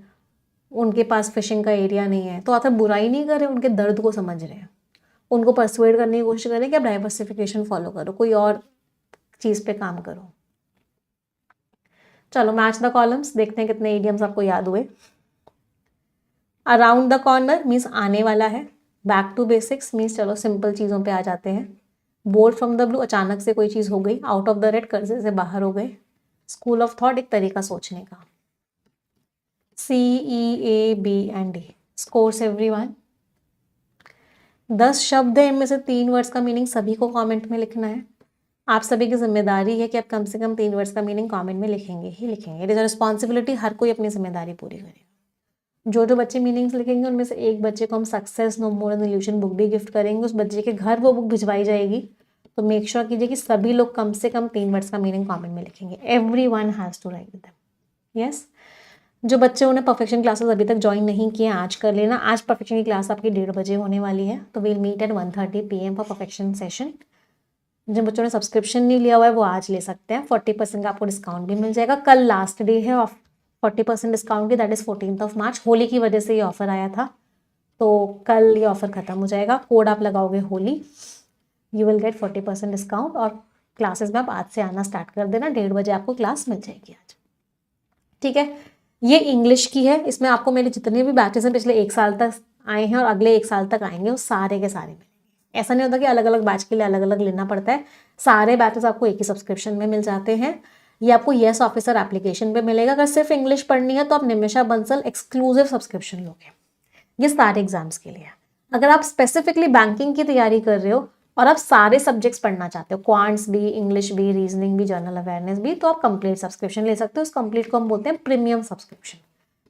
उनके पास फिशिंग का एरिया नहीं है। तो ऑथर बुराई नहीं कर रहे, उनके दर्द को समझ रहे हैं, उनको परसुएड करने की कोशिश करें कि आप डाइवर्सिफिकेशन फॉलो करो, कोई और चीज़ पे काम करो। चलो मैच द कॉलम्स, देखते हैं कितने इडियम्स आपको याद हुए। अराउंड द कॉर्नर मीन्स आने वाला है, बैक टू बेसिक्स मीन्स चलो सिंपल चीज़ों पे आ जाते हैं, बोल्ड फ्रॉम द ब्लू अचानक से कोई चीज़ हो गई, आउट ऑफ द रेड कर्जे से बाहर हो गए, स्कूल ऑफ थॉट एक तरीका सोचने का। CEABD scores everyone. 10 शब्द है, इनमें से 3 वर्ड्स का मीनिंग सभी को कमेंट में लिखना है। आप सभी की जिम्मेदारी है कि आप कम से कम 3 वर्ड्स का मीनिंग कमेंट में लिखेंगे ही लिखेंगे। इट इज़ अ रिस्पॉन्सिबिलिटी, हर कोई अपनी जिम्मेदारी पूरी करेगा। जो बच्चे मीनिंग्स लिखेंगे उनमें से एक बच्चे को हम success no more an illusion book भी गिफ्ट करेंगे, उस बच्चे के घर वो बुक भिजवाई जाएगी। तो मेक श्योर कीजिए कि सभी लोग कम से कम 3 वर्ड्स का मीनिंग कमेंट में लिखेंगे। Everyone has to write them. Yes. जो बच्चों ने परफेक्शन क्लासेस अभी तक ज्वाइन नहीं किए आज कर लेना। आज परफेक्शन की क्लास आपकी 1:30 बजे होने वाली है, तो we'll meet at 1:30 PM for perfection session. जिन बच्चों ने सब्सक्रिप्शन नहीं लिया हुआ है वो आज ले सकते हैं, 40% का आपको डिस्काउंट भी मिल जाएगा। कल लास्ट डे है ऑफ 40% डिस्काउंट की, दैट इज 14 मार्च। होली की वजह से ये ऑफर आया था, तो कल ये ऑफर खत्म हो जाएगा। कोड आप लगाओगे Holi, you will get 40% discount. और क्लासेस में आप आज से आना स्टार्ट कर देना, 1:30 बजे आपको क्लास मिल जाएगी आज। ठीक है, ये इंग्लिश की है। इसमें आपको मेरे जितने भी बैचेस हैं पिछले 1 साल तक आए हैं और अगले 1 साल तक आएंगे, वो सारे के सारे मिलेंगे। ऐसा नहीं होता कि अलग अलग बैच के लिए अलग अलग लेना पड़ता है, सारे बैचेस आपको एक ही सब्सक्रिप्शन में मिल जाते हैं। ये आपको येस ऑफिसर एप्लीकेशन पे मिलेगा। अगर सिर्फ इंग्लिश पढ़नी है तो आप निमिषा बंसल एक्सक्लूसिव सब्सक्रिप्शन लोगे, ये सारे एग्जाम्स के लिए। अगर आप स्पेसिफिकली बैंकिंग की तैयारी कर रहे हो और आप सारे सब्जेक्ट्स पढ़ना चाहते हो, क्वांट्स भी, इंग्लिश भी, रीजनिंग भी, जनरल अवेयरनेस भी, तो आप कंप्लीट सब्सक्रिप्शन ले सकते हो। उस कंप्लीट को हम बोलते हैं प्रीमियम सब्सक्रिप्शन।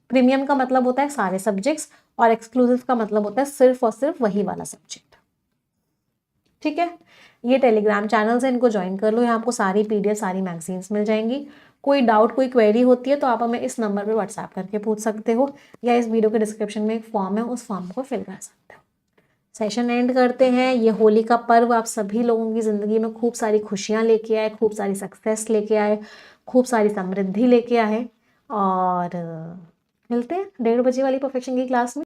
प्रीमियम का मतलब होता है सारे सब्जेक्ट्स और एक्सक्लूसिव का मतलब होता है सिर्फ और सिर्फ वही वाला सब्जेक्ट। ठीक है, ये टेलीग्राम चैनल्स है, इनको ज्वाइन कर लो। यहाँ आपको सारी PDF, सारी मैगजीन्स मिल जाएंगी। कोई डाउट, कोई क्वेरी होती है तो आप हमें इस नंबर पर व्हाट्सएप करके पूछ सकते हो, या इस वीडियो के डिस्क्रिप्शन में एक फॉर्म है, उस फॉर्म को फिल कर सकते हो। सेशन एंड करते हैं। ये होली का पर्व आप सभी लोगों की ज़िंदगी में खूब सारी खुशियाँ लेके आए, खूब सारी सक्सेस लेके आए, खूब सारी समृद्धि लेके आए। और मिलते हैं 1:30 बजे वाली परफेक्शन की क्लास में।